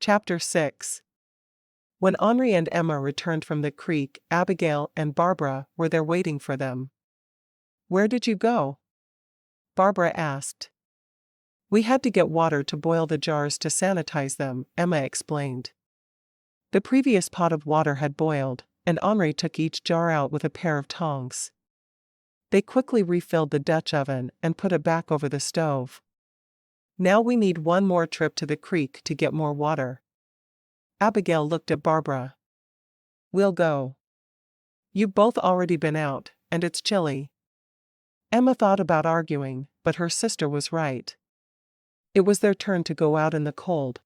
Chapter 6. When Henri and Emma returned from the creek, Abigail and Barbara were there waiting for them. "Where did you go?" Barbara asked. "We had to get water to boil the jars to sanitize them," Emma explained. The previous pot of water had boiled, and Henri took each jar out with a pair of tongs. They quickly refilled the Dutch oven and put it back over the stove. "Now we need one more trip to the creek to get more water." Abigail looked at Barbara. "We'll go. You've both already been out, and it's chilly." Emma thought about arguing, but her sister was right. It was their turn to go out in the cold.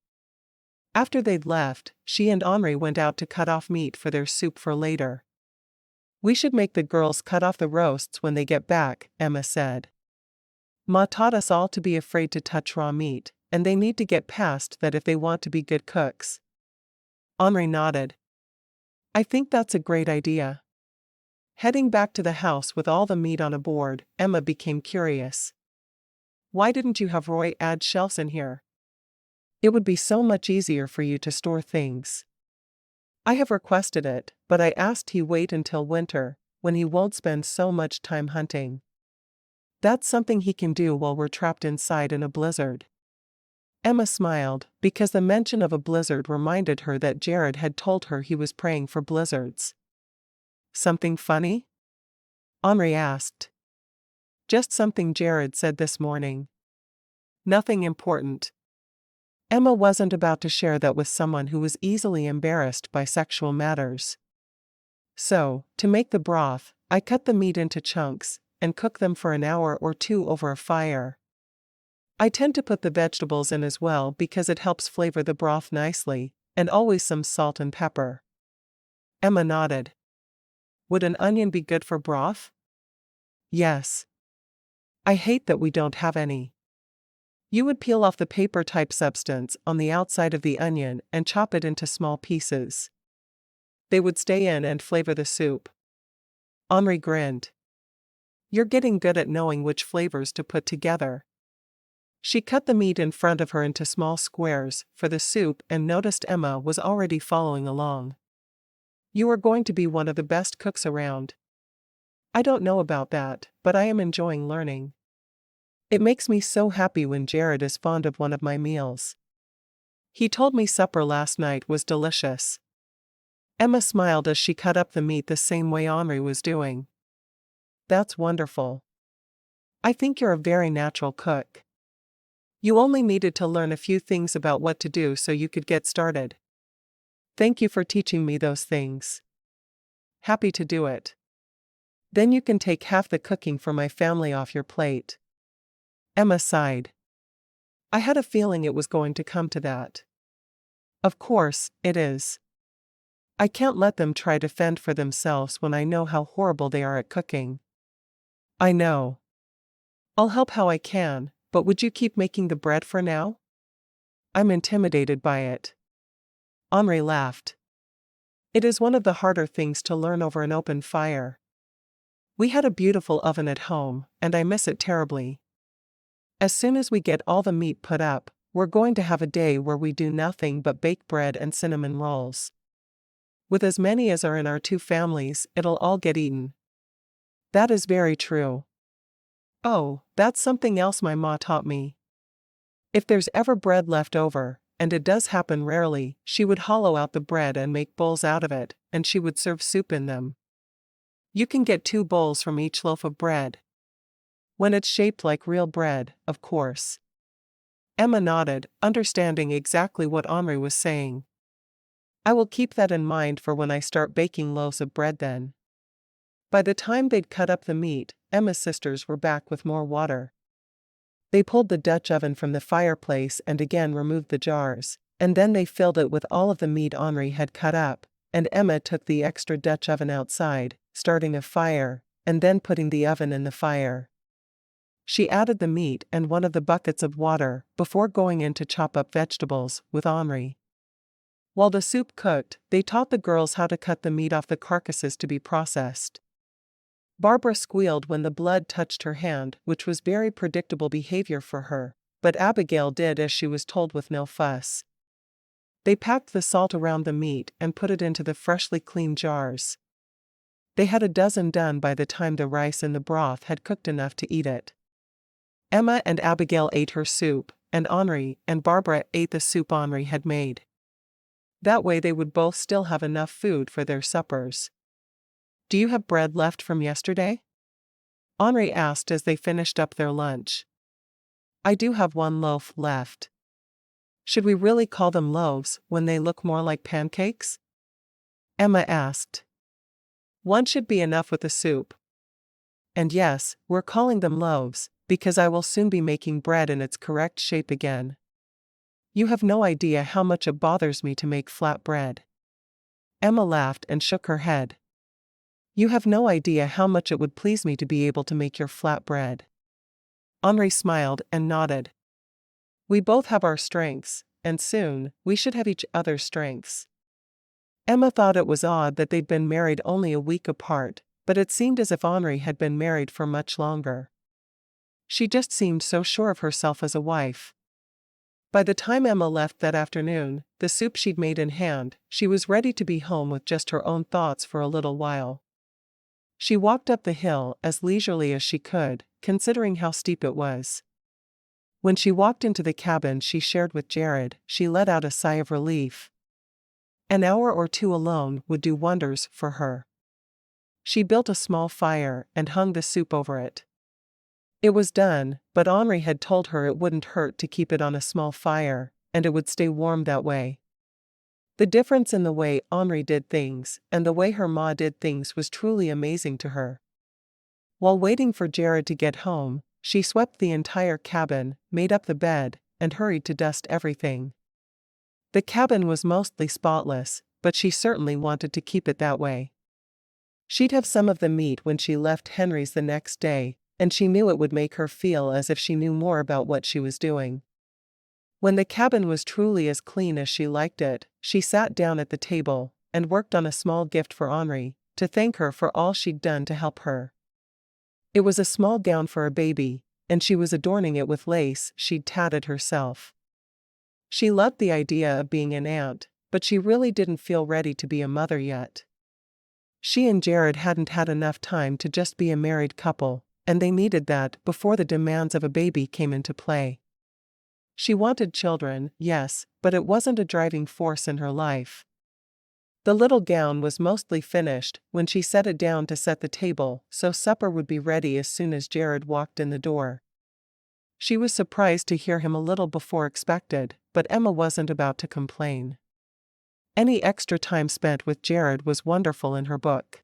After they'd left, she and Henri went out to cut off meat for their soup for later. "We should make the girls cut off the roasts when they get back," Emma said. "Ma taught us all to be afraid to touch raw meat, and they need to get past that if they want to be good cooks." Henri nodded. "I think that's a great idea." Heading back to the house with all the meat on a board, Emma became curious. "Why didn't you have Roy add shelves in here? It would be so much easier for you to store things." "I have requested it, but I asked he wait until winter, when he won't spend so much time hunting. That's something he can do while we're trapped inside in a blizzard." Emma smiled, because the mention of a blizzard reminded her that Jared had told her he was praying for blizzards. "Something funny?" Henri asked. "Just something Jared said this morning. Nothing important." Emma wasn't about to share that with someone who was easily embarrassed by sexual matters. "So, to make the broth, I cut the meat into chunks and cook them for an hour or two over a fire. I tend to put the vegetables in as well because it helps flavor the broth nicely, and always some salt and pepper." Emma nodded. "Would an onion be good for broth?" "Yes. I hate that we don't have any." You would peel off the paper-type substance on the outside of the onion and chop it into small pieces. They would stay in and flavor the soup. Henri grinned. "You're getting good at knowing which flavors to put together." She cut the meat in front of her into small squares for the soup and noticed Emma was already following along. "You are going to be one of the best cooks around." "I don't know about that, but I am enjoying learning. It makes me so happy when Jared is fond of one of my meals. He told me supper last night was delicious." Emma smiled as she cut up the meat the same way Henri was doing. "That's wonderful. I think you're a very natural cook. You only needed to learn a few things about what to do so you could get started. Thank you for teaching me those things. Happy to do it. Then you can take half the cooking for my family off your plate." Emma sighed. "I had a feeling it was going to come to that." "Of course, it is. I can't let them try to fend for themselves when I know how horrible they are at cooking." "I know. I'll help how I can, but would you keep making the bread for now?" "I'm intimidated by it." Henri laughed. "It is one of the harder things to learn over an open fire. We had a beautiful oven at home, and I miss it terribly. As soon as we get all the meat put up, we're going to have a day where we do nothing but bake bread and cinnamon rolls. With as many as are in our two families, it'll all get eaten." "That is very true." "Oh, that's something else my ma taught me. If there's ever bread left over, and it does happen rarely, she would hollow out the bread and make bowls out of it, and she would serve soup in them. You can get 2 bowls from each loaf of bread. When it's shaped like real bread, of course." Emma nodded, understanding exactly what Henri was saying. "I will keep that in mind for when I start baking loaves of bread then." By the time they'd cut up the meat, Emma's sisters were back with more water. They pulled the Dutch oven from the fireplace and again removed the jars, and then they filled it with all of the meat Henri had cut up, and Emma took the extra Dutch oven outside, starting a fire, and then putting the oven in the fire. She added the meat and one of the buckets of water before going in to chop up vegetables with Henri. While the soup cooked, they taught the girls how to cut the meat off the carcasses to be processed. Barbara squealed when the blood touched her hand, which was very predictable behavior for her, but Abigail did as she was told with no fuss. They packed the salt around the meat and put it into the freshly cleaned jars. They had a dozen done by the time the rice and the broth had cooked enough to eat it. Emma and Abigail ate her soup, and Henri and Barbara ate the soup Henri had made. That way they would both still have enough food for their suppers. "Do you have bread left from yesterday?" Henri asked as they finished up their lunch. "I do have one loaf left." "Should we really call them loaves when they look more like pancakes?" Emma asked. "One should be enough with the soup." "And yes, we're calling them loaves, because I will soon be making bread in its correct shape again. You have no idea how much it bothers me to make flat bread." Emma laughed and shook her head. "You have no idea how much it would please me to be able to make your flat bread." Henri smiled and nodded. "We both have our strengths, and soon, we should have each other's strengths." Emma thought it was odd that they'd been married only a week apart, but it seemed as if Henri had been married for much longer. She just seemed so sure of herself as a wife. By the time Emma left that afternoon, the soup she'd made in hand, she was ready to be home with just her own thoughts for a little while. She walked up the hill as leisurely as she could, considering how steep it was. When she walked into the cabin she shared with Jared, she let out a sigh of relief. An hour or two alone would do wonders for her. She built a small fire and hung the soup over it. It was done, but Henri had told her it wouldn't hurt to keep it on a small fire, and it would stay warm that way. The difference in the way Henri did things and the way her ma did things was truly amazing to her. While waiting for Jared to get home, she swept the entire cabin, made up the bed, and hurried to dust everything. The cabin was mostly spotless, but she certainly wanted to keep it that way. She'd have some of the meat when she left Henry's the next day, and she knew it would make her feel as if she knew more about what she was doing. When the cabin was truly as clean as she liked it, she sat down at the table and worked on a small gift for Henri, to thank her for all she'd done to help her. It was a small gown for a baby, and she was adorning it with lace she'd tatted herself. She loved the idea of being an aunt, but she really didn't feel ready to be a mother yet. She and Jared hadn't had enough time to just be a married couple, and they needed that before the demands of a baby came into play. She wanted children, yes, but it wasn't a driving force in her life. The little gown was mostly finished when she set it down to set the table so supper would be ready as soon as Jared walked in the door. She was surprised to hear him a little before expected, but Emma wasn't about to complain. Any extra time spent with Jared was wonderful in her book.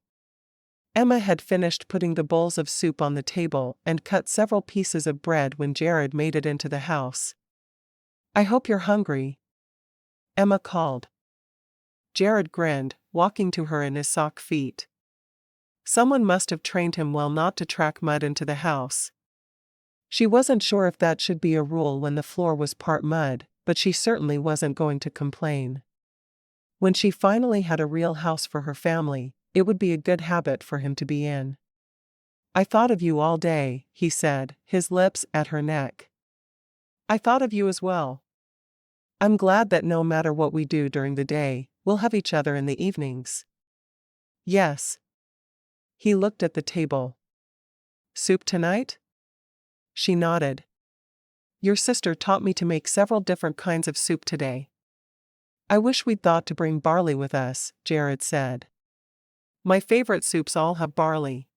Emma had finished putting the bowls of soup on the table and cut several pieces of bread when Jared made it into the house. "I hope you're hungry," Emma called. Jared grinned, walking to her in his sock feet. Someone must have trained him well not to track mud into the house. She wasn't sure if that should be a rule when the floor was part mud, but she certainly wasn't going to complain. When she finally had a real house for her family, it would be a good habit for him to be in. "I thought of you all day," he said, his lips at her neck. "I thought of you as well. I'm glad that no matter what we do during the day, we'll have each other in the evenings." "Yes." He looked at the table. "Soup tonight?" She nodded. "Your sister taught me to make several different kinds of soup today." "I wish we'd thought to bring barley with us," Jared said. "My favorite soups all have barley."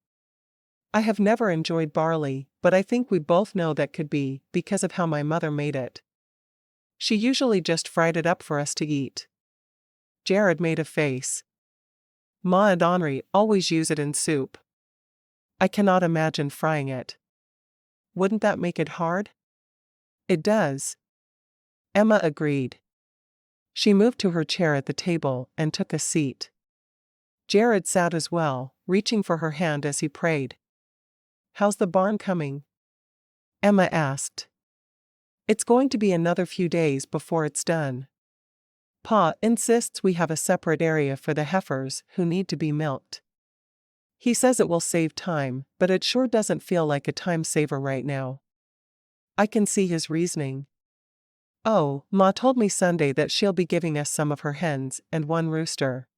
"I have never enjoyed barley, but I think we both know that could be because of how my mother made it. She usually just fried it up for us to eat." Jared made a face. "Ma and Henri always use it in soup. I cannot imagine frying it." "Wouldn't that make it hard?" "It does." Emma agreed. She moved to her chair at the table and took a seat. Jared sat as well, reaching for her hand as he prayed. "How's the barn coming?" Emma asked. "It's going to be another few days before it's done. Pa insists we have a separate area for the heifers who need to be milked. He says it will save time, but it sure doesn't feel like a time saver right now." "I can see his reasoning." Oh, Ma told me Sunday that she'll be giving us some of her hens and one rooster.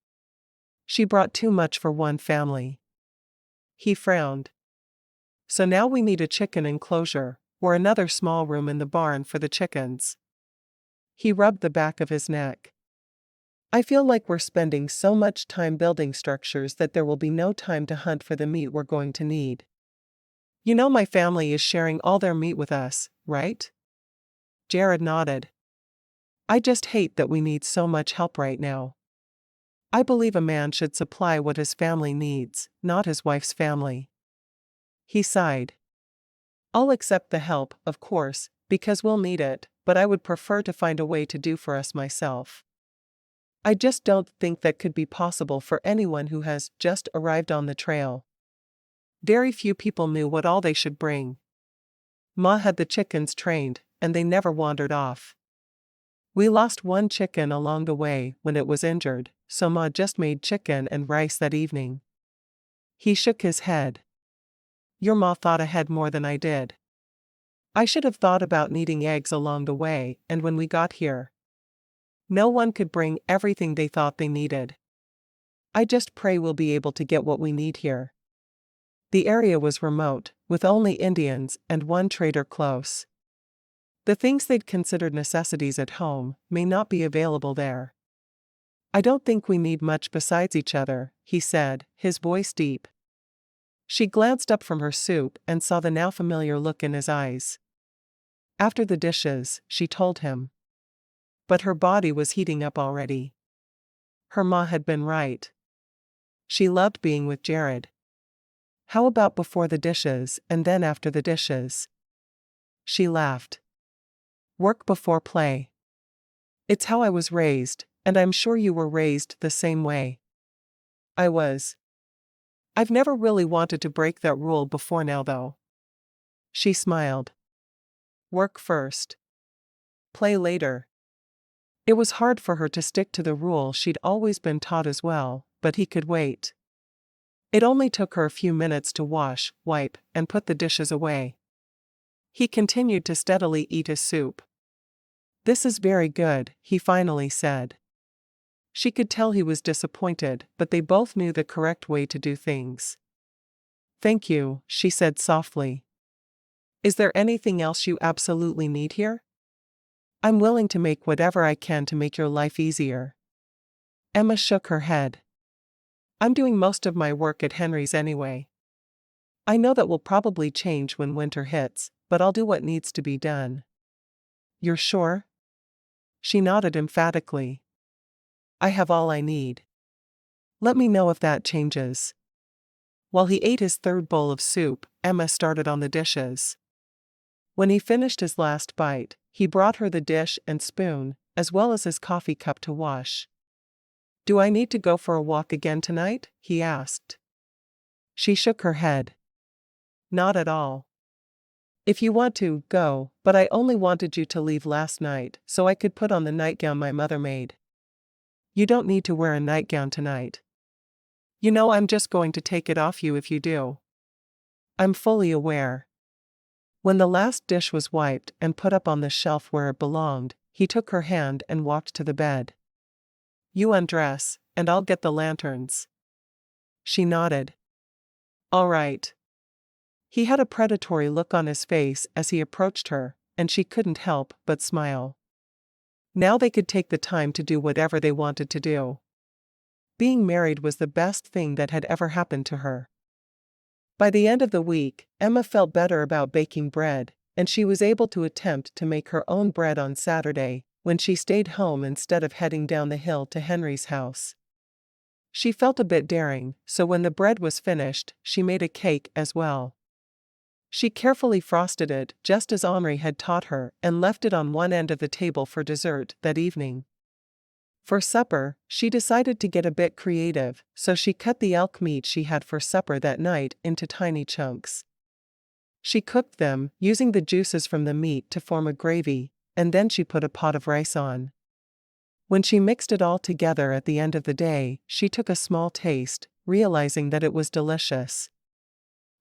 She brought too much for one family. He frowned. So now we need a chicken enclosure, or another small room in the barn for the chickens. He rubbed the back of his neck. I feel like we're spending so much time building structures that there will be no time to hunt for the meat we're going to need. You know my family is sharing all their meat with us, right? Jared nodded. I just hate that we need so much help right now. I believe a man should supply what his family needs, not his wife's family. He sighed. I'll accept the help, of course, because we'll need it, but I would prefer to find a way to do for us myself. I just don't think that could be possible for anyone who has just arrived on the trail. Very few people knew what all they should bring. Ma had the chickens trained, and they never wandered off. We lost one chicken along the way when it was injured, so Ma just made chicken and rice that evening. He shook his head. Your Ma thought ahead more than I did. I should have thought about needing eggs along the way, and when we got here. No one could bring everything they thought they needed. I just pray we'll be able to get what we need here. The area was remote, with only Indians and one trader close. The things they'd considered necessities at home may not be available there. I don't think we need much besides each other, he said, his voice deep. She glanced up from her soup and saw the now familiar look in his eyes. After the dishes, she told him. But her body was heating up already. Her Ma had been right. She loved being with Jared. How about before the dishes and then after the dishes? She laughed. Work before play. It's how I was raised, and I'm sure you were raised the same way. I was. I've never really wanted to break that rule before now though. She smiled. Work first. Play later. It was hard for her to stick to the rule she'd always been taught as well, but he could wait. It only took her a few minutes to wash, wipe, and put the dishes away. He continued to steadily eat his soup. This is very good, he finally said. She could tell he was disappointed, but they both knew the correct way to do things. Thank you, she said softly. Is there anything else you absolutely need here? I'm willing to make whatever I can to make your life easier. Emma shook her head. I'm doing most of my work at Henry's anyway. I know that will probably change when winter hits, but I'll do what needs to be done. You're sure? She nodded emphatically. I have all I need. Let me know if that changes. While he ate his third bowl of soup, Emma started on the dishes. When he finished his last bite, he brought her the dish and spoon, as well as his coffee cup to wash. Do I need to go for a walk again tonight? He asked. She shook her head. Not at all. If you want to, go, but I only wanted you to leave last night so I could put on the nightgown my mother made. You don't need to wear a nightgown tonight. You know I'm just going to take it off you if you do. I'm fully aware. When the last dish was wiped and put up on the shelf where it belonged, he took her hand and walked to the bed. You undress, and I'll get the lanterns. She nodded. All right. He had a predatory look on his face as he approached her, and she couldn't help but smile. Now they could take the time to do whatever they wanted to do. Being married was the best thing that had ever happened to her. By the end of the week, Emma felt better about baking bread, and she was able to attempt to make her own bread on Saturday, when she stayed home instead of heading down the hill to Henry's house. She felt a bit daring, so when the bread was finished, she made a cake as well. She carefully frosted it just as Henri had taught her and left it on one end of the table for dessert that evening. For supper, she decided to get a bit creative, so she cut the elk meat she had for supper that night into tiny chunks. She cooked them, using the juices from the meat to form a gravy, and then she put a pot of rice on. When she mixed it all together at the end of the day, she took a small taste, realizing that it was delicious.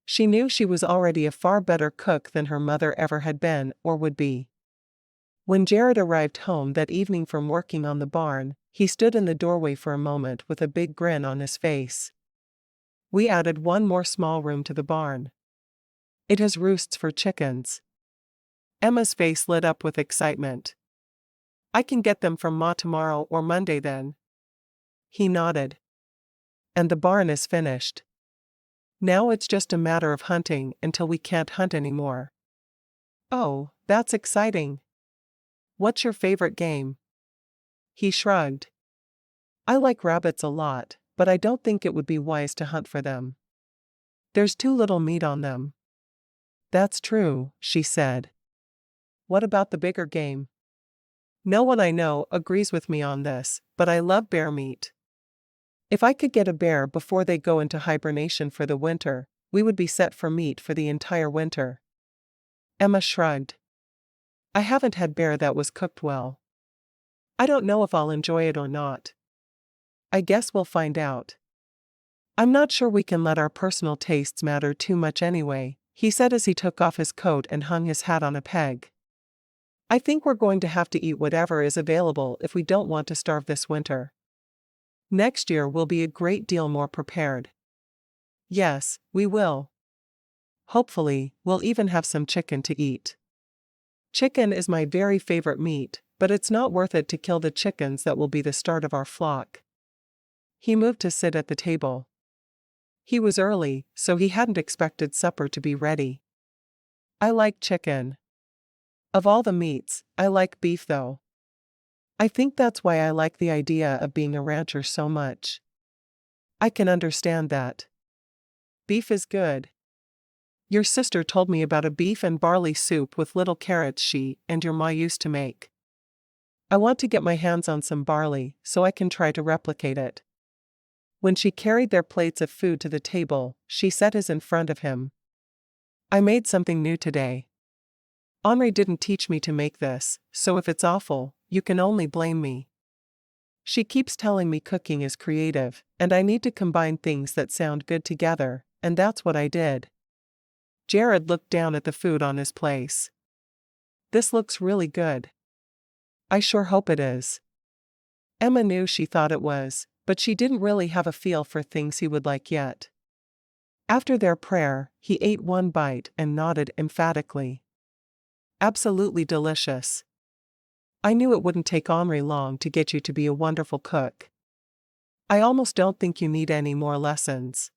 She knew she was already a far better cook than her mother ever had been or would be. When Jared arrived home that evening from working on the barn, he stood in the doorway for a moment with a big grin on his face. We added one more small room to the barn. It has roosts for chickens. Emma's face lit up with excitement. I can get them from Ma tomorrow or Monday then. He nodded. And the barn is finished. Now it's just a matter of hunting until we can't hunt anymore. Oh, that's exciting. What's your favorite game? He shrugged. I like rabbits a lot, but I don't think it would be wise to hunt for them. There's too little meat on them. That's true, she said. What about the bigger game? No one I know agrees with me on this, but I love bear meat. If I could get a bear before they go into hibernation for the winter, we would be set for meat for the entire winter. Emma shrugged. I haven't had bear that was cooked well. I don't know if I'll enjoy it or not. I guess we'll find out. I'm not sure we can let our personal tastes matter too much anyway, he said as he took off his coat and hung his hat on a peg. I think we're going to have to eat whatever is available if we don't want to starve this winter. Next year we'll be a great deal more prepared. Yes, we will. Hopefully, we'll even have some chicken to eat. Chicken is my very favorite meat, but it's not worth it to kill the chickens that will be the start of our flock. He moved to sit at the table. He was early, so he hadn't expected supper to be ready. I like chicken. Of all the meats, I like beef though. I think that's why I like the idea of being a rancher so much. I can understand that. Beef is good. Your sister told me about a beef and barley soup with little carrots she and your ma used to make. I want to get my hands on some barley so I can try to replicate it. When she carried their plates of food to the table, she set his in front of him. I made something new today. Henri didn't teach me to make this, so if it's awful, you can only blame me. She keeps telling me cooking is creative, and I need to combine things that sound good together, and that's what I did. Jared looked down at the food on his plate. This looks really good. I sure hope it is. Emma knew she thought it was, but she didn't really have a feel for things he would like yet. After their prayer, he ate one bite and nodded emphatically. Absolutely delicious. I knew it wouldn't take Henri long to get you to be a wonderful cook. I almost don't think you need any more lessons.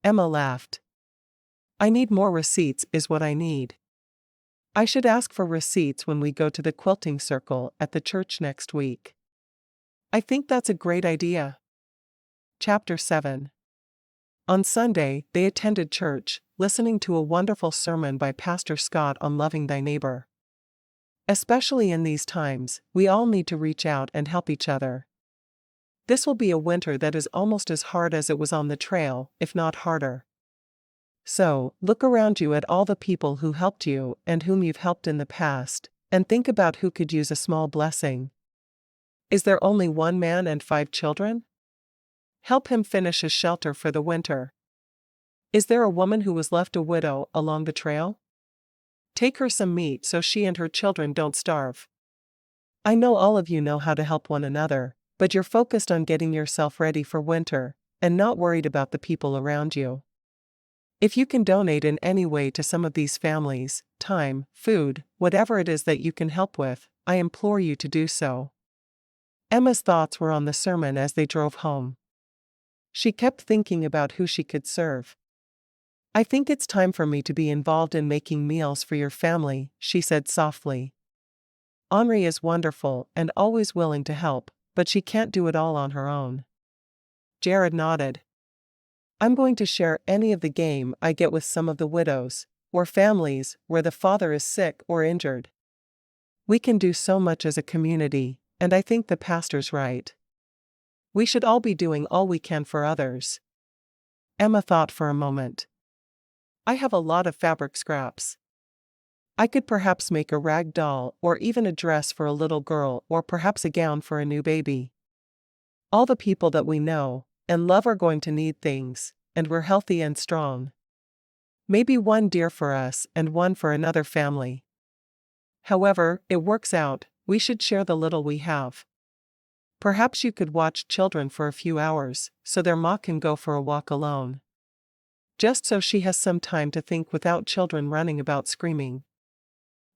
Emma laughed. I need more receipts is what I need. I should ask for receipts when we go to the quilting circle at the church next week. I think that's a great idea. Chapter 7. On Sunday, they attended church, listening to a wonderful sermon by Pastor Scott on loving thy neighbor. Especially in these times, we all need to reach out and help each other. This will be a winter that is almost as hard as it was on the trail, if not harder. So, look around you at all the people who helped you and whom you've helped in the past, and think about who could use a small blessing. Is there only one man and 5 children? Help him finish a shelter for the winter. Is there a woman who was left a widow along the trail? Take her some meat so she and her children don't starve. I know all of you know how to help one another, but you're focused on getting yourself ready for winter, and not worried about the people around you. If you can donate in any way to some of these families, time, food, whatever it is that you can help with, I implore you to do so. Emma's thoughts were on the sermon as they drove home. She kept thinking about who she could serve. I think it's time for me to be involved in making meals for your family, she said softly. Henri is wonderful and always willing to help, but she can't do it all on her own. Jared nodded. I'm going to share any of the game I get with some of the widows, or families where the father is sick or injured. We can do so much as a community, and I think the pastor's right. We should all be doing all we can for others. Emma thought for a moment. I have a lot of fabric scraps. I could perhaps make a rag doll or even a dress for a little girl or perhaps a gown for a new baby. All the people that we know and love are going to need things, and we're healthy and strong. Maybe one deer for us and one for another family. However, it works out, we should share the little we have. Perhaps you could watch children for a few hours, so their ma can go for a walk alone. Just so she has some time to think without children running about screaming.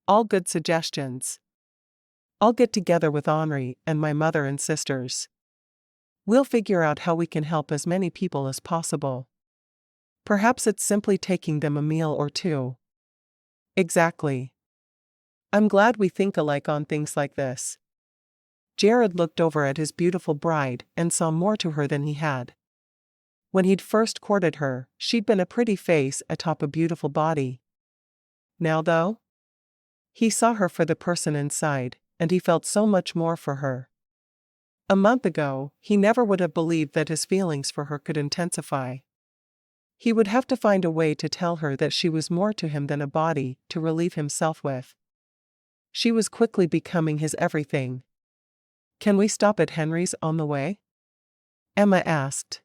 All good suggestions. I'll get together with Henri and my mother and sisters. We'll figure out how we can help as many people as possible. Perhaps it's simply taking them a meal or two. Exactly. I'm glad we think alike on things like this. Jared looked over at his beautiful bride and saw more to her than he had. When he'd first courted her, she'd been a pretty face atop a beautiful body. Now though? He saw her for the person inside, and he felt so much more for her. A month ago, he never would have believed that his feelings for her could intensify. He would have to find a way to tell her that she was more to him than a body to relieve himself with. She was quickly becoming his everything. Can we stop at Henry's on the way? Emma asked.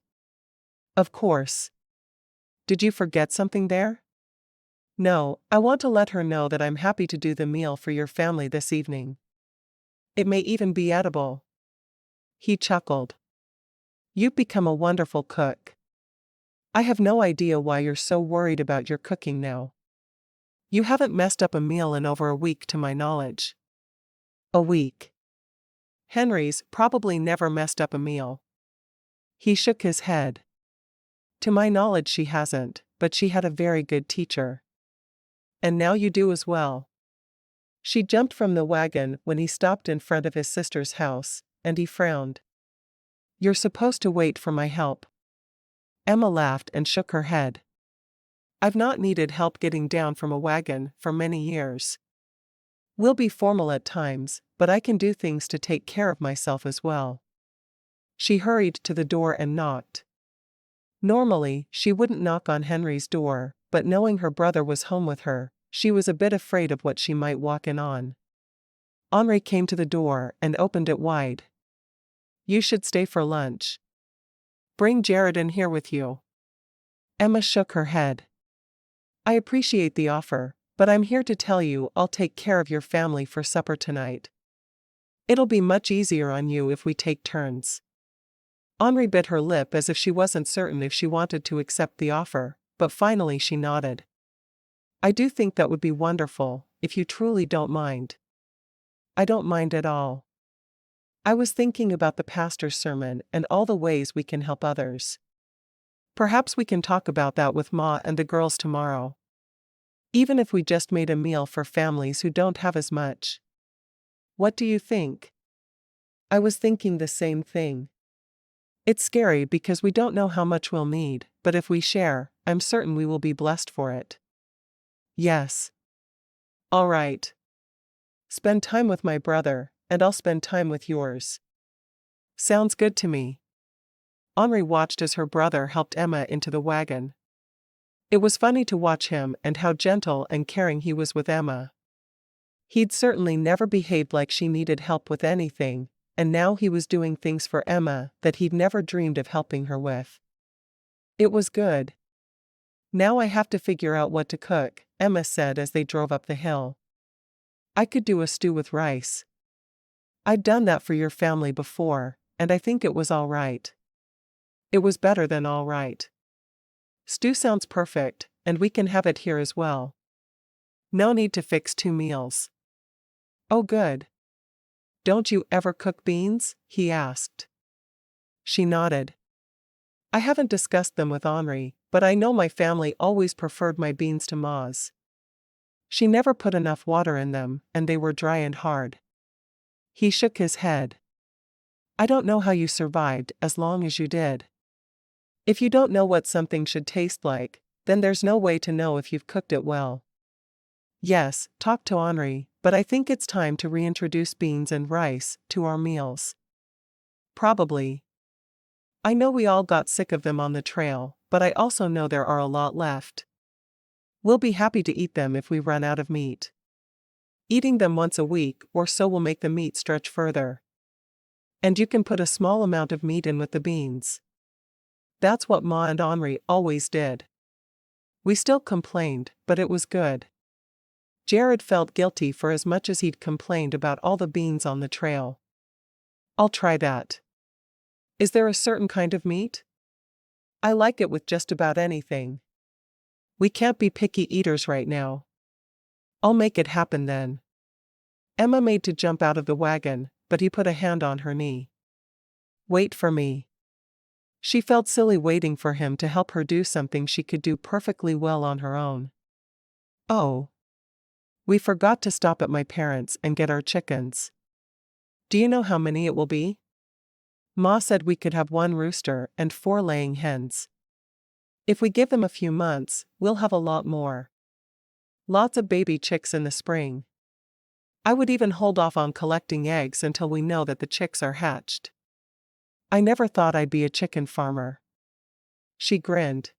Of course. Did you forget something there? No, I want to let her know that I'm happy to do the meal for your family this evening. It may even be edible. He chuckled. You've become a wonderful cook. I have no idea why you're so worried about your cooking now. You haven't messed up a meal in over a week to my knowledge. A week. Henry's probably never messed up a meal. He shook his head. To my knowledge she hasn't, but she had a very good teacher. And now you do as well. She jumped from the wagon when he stopped in front of his sister's house, and he frowned. You're supposed to wait for my help. Emma laughed and shook her head. I've not needed help getting down from a wagon for many years. We'll be formal at times, but I can do things to take care of myself as well. She hurried to the door and knocked. Normally, she wouldn't knock on Henry's door, but knowing her brother was home with her, she was a bit afraid of what she might walk in on. Henri came to the door and opened it wide. You should stay for lunch. Bring Jared in here with you. Emma shook her head. I appreciate the offer, but I'm here to tell you I'll take care of your family for supper tonight. It'll be much easier on you if we take turns. Henri bit her lip as if she wasn't certain if she wanted to accept the offer, but finally she nodded. I do think that would be wonderful, if you truly don't mind. I don't mind at all. I was thinking about the pastor's sermon and all the ways we can help others. Perhaps we can talk about that with Ma and the girls tomorrow. Even if we just made a meal for families who don't have as much. What do you think? I was thinking the same thing. It's scary because we don't know how much we'll need, but if we share, I'm certain we will be blessed for it. Yes. All right. Spend time with my brother, and I'll spend time with yours. Sounds good to me. Henri watched as her brother helped Emma into the wagon. It was funny to watch him and how gentle and caring he was with Emma. He'd certainly never behaved like she needed help with anything, and now he was doing things for Emma that he'd never dreamed of helping her with. It was good. Now I have to figure out what to cook, Emma said as they drove up the hill. I could do a stew with rice. I'd done that for your family before, and I think it was all right. It was better than all right. Stew sounds perfect, and we can have it here as well. No need to fix 2 meals. Oh good. Don't you ever cook beans? He asked. She nodded. I haven't discussed them with Henri, but I know my family always preferred my beans to Ma's. She never put enough water in them, and they were dry and hard. He shook his head. I don't know how you survived as long as you did. If you don't know what something should taste like, then there's no way to know if you've cooked it well. Yes, talk to Henri, but I think it's time to reintroduce beans and rice to our meals. Probably. I know we all got sick of them on the trail, but I also know there are a lot left. We'll be happy to eat them if we run out of meat. Eating them once a week or so will make the meat stretch further. And you can put a small amount of meat in with the beans. That's what Ma and Henri always did. We still complained, but it was good. Jared felt guilty for as much as he'd complained about all the beans on the trail. I'll try that. Is there a certain kind of meat? I like it with just about anything. We can't be picky eaters right now. I'll make it happen then. Emma made to jump out of the wagon, but he put a hand on her knee. Wait for me. She felt silly waiting for him to help her do something she could do perfectly well on her own. Oh. We forgot to stop at my parents' and get our chickens. Do you know how many it will be? Ma said we could have 1 rooster and 4 laying hens. If we give them a few months, we'll have a lot more. Lots of baby chicks in the spring. I would even hold off on collecting eggs until we know that the chicks are hatched. I never thought I'd be a chicken farmer. She grinned.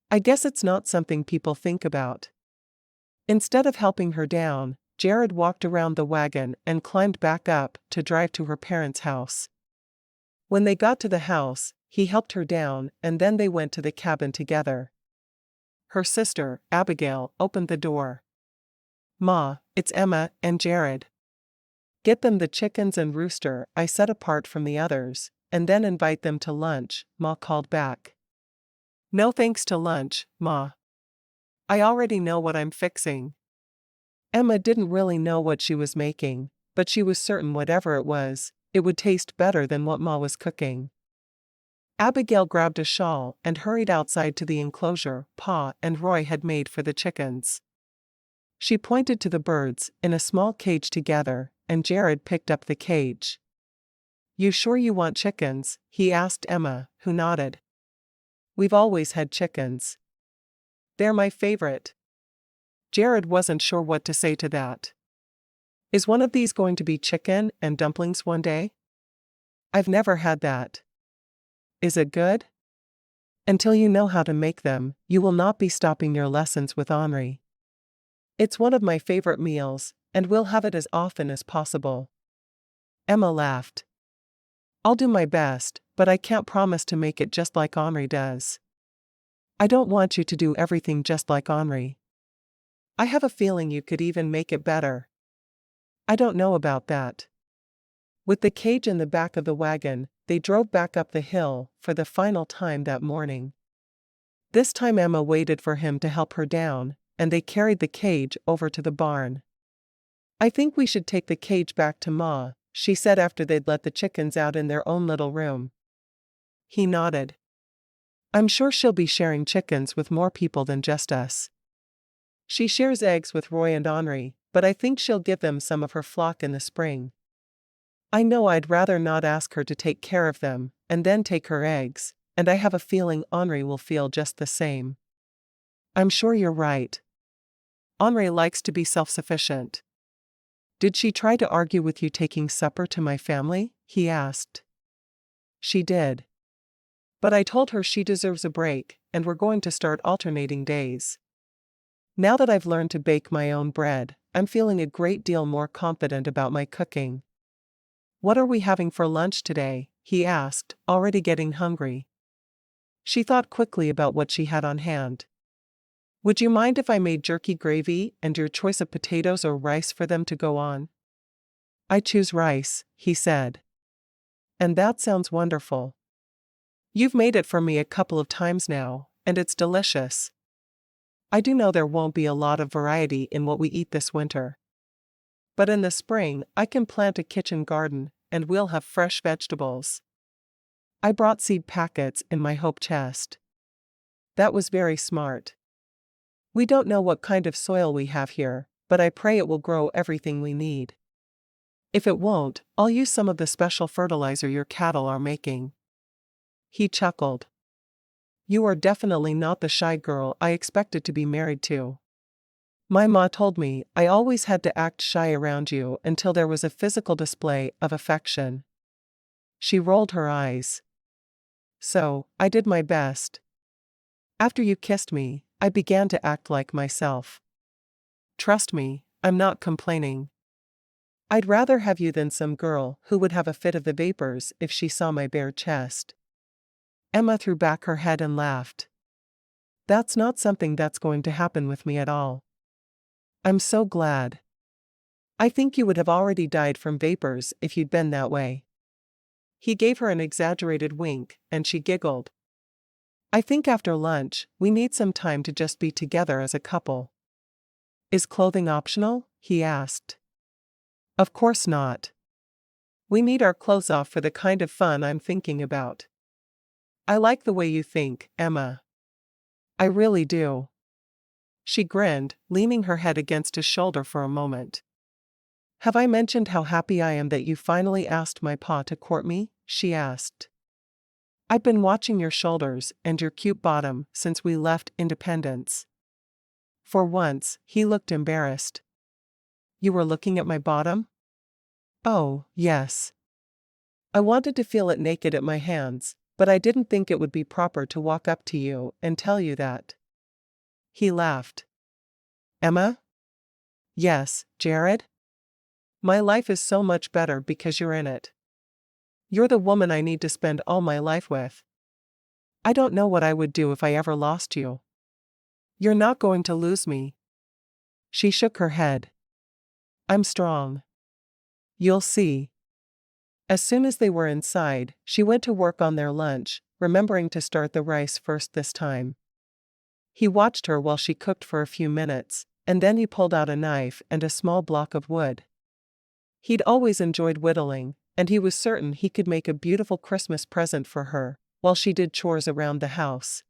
I guess it's not something people think about. Instead of helping her down, Jared walked around the wagon and climbed back up to drive to her parents' house. When they got to the house, he helped her down and then they went to the cabin together. Her sister, Abigail, opened the door. Ma, it's Emma and Jared. Get them the chickens and rooster I set apart from the others, and then invite them to lunch, Ma called back. No thanks to lunch, Ma. I already know what I'm fixing. Emma didn't really know what she was making, but she was certain whatever it was, it would taste better than what Ma was cooking. Abigail grabbed a shawl and hurried outside to the enclosure Pa and Roy had made for the chickens. She pointed to the birds in a small cage together, and Jared picked up the cage. You sure you want chickens? He asked Emma, who nodded. We've always had chickens. They're my favorite. Jared wasn't sure what to say to that. Is one of these going to be chicken and dumplings one day? I've never had that. Is it good? Until you know how to make them, you will not be stopping your lessons with Henri. It's one of my favorite meals, and we'll have it as often as possible. Emma laughed. I'll do my best, but I can't promise to make it just like Henri does. I don't want you to do everything just like Henri. I have a feeling you could even make it better. I don't know about that. With the cage in the back of the wagon, they drove back up the hill for the final time that morning. This time Emma waited for him to help her down, and they carried the cage over to the barn. I think we should take the cage back to Ma, she said after they'd let the chickens out in their own little room. He nodded. I'm sure she'll be sharing chickens with more people than just us. She shares eggs with Roy and Henri, but I think she'll give them some of her flock in the spring. I know I'd rather not ask her to take care of them, and then take her eggs, and I have a feeling Henri will feel just the same. I'm sure you're right. Henri likes to be self-sufficient. Did she try to argue with you taking supper to my family? He asked. She did. But I told her she deserves a break, and we're going to start alternating days. Now that I've learned to bake my own bread, I'm feeling a great deal more confident about my cooking. What are we having for lunch today? He asked, already getting hungry. She thought quickly about what she had on hand. Would you mind if I made jerky gravy and your choice of potatoes or rice for them to go on? I choose rice, he said. And that sounds wonderful. You've made it for me a couple of times now, and it's delicious. I do know there won't be a lot of variety in what we eat this winter. But in the spring, I can plant a kitchen garden, and we'll have fresh vegetables. I brought seed packets in my hope chest. That was very smart. We don't know what kind of soil we have here, but I pray it will grow everything we need. If it won't, I'll use some of the special fertilizer your cattle are making. He chuckled. You are definitely not the shy girl I expected to be married to. My ma told me I always had to act shy around you until there was a physical display of affection. She rolled her eyes. So, I did my best. After you kissed me, I began to act like myself. Trust me, I'm not complaining. I'd rather have you than some girl who would have a fit of the vapors if she saw my bare chest. Emma threw back her head and laughed. That's not something that's going to happen with me at all. I'm so glad. I think you would have already died from vapors if you'd been that way. He gave her an exaggerated wink, and she giggled. I think after lunch, we need some time to just be together as a couple. Is clothing optional? He asked. Of course not. We need our clothes off for the kind of fun I'm thinking about. I like the way you think, Emma. I really do. She grinned, leaning her head against his shoulder for a moment. Have I mentioned how happy I am that you finally asked my pa to court me? She asked. I've been watching your shoulders and your cute bottom since we left Independence. For once, he looked embarrassed. You were looking at my bottom? Oh, yes. I wanted to feel it naked at my hands, but I didn't think it would be proper to walk up to you and tell you that. He laughed. Emma? Yes, Jared? My life is so much better because you're in it. You're the woman I need to spend all my life with. I don't know what I would do if I ever lost you. You're not going to lose me. She shook her head. I'm strong. You'll see. As soon as they were inside, she went to work on their lunch, remembering to start the rice first this time. He watched her while she cooked for a few minutes, and then he pulled out a knife and a small block of wood. He'd always enjoyed whittling, and he was certain he could make a beautiful Christmas present for her, while she did chores around the house.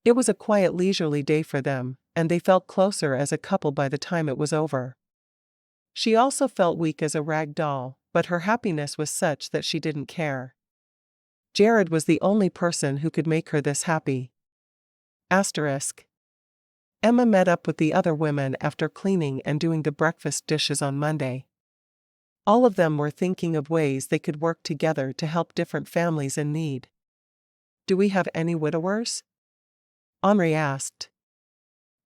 It was a quiet, leisurely day for them, and they felt closer as a couple by the time it was over. She also felt weak as a rag doll, but her happiness was such that she didn't care. Jared was the only person who could make her this happy. Asterisk. Emma met up with the other women after cleaning and doing the breakfast dishes on Monday. All of them were thinking of ways they could work together to help different families in need. Do we have any widowers? Henri asked.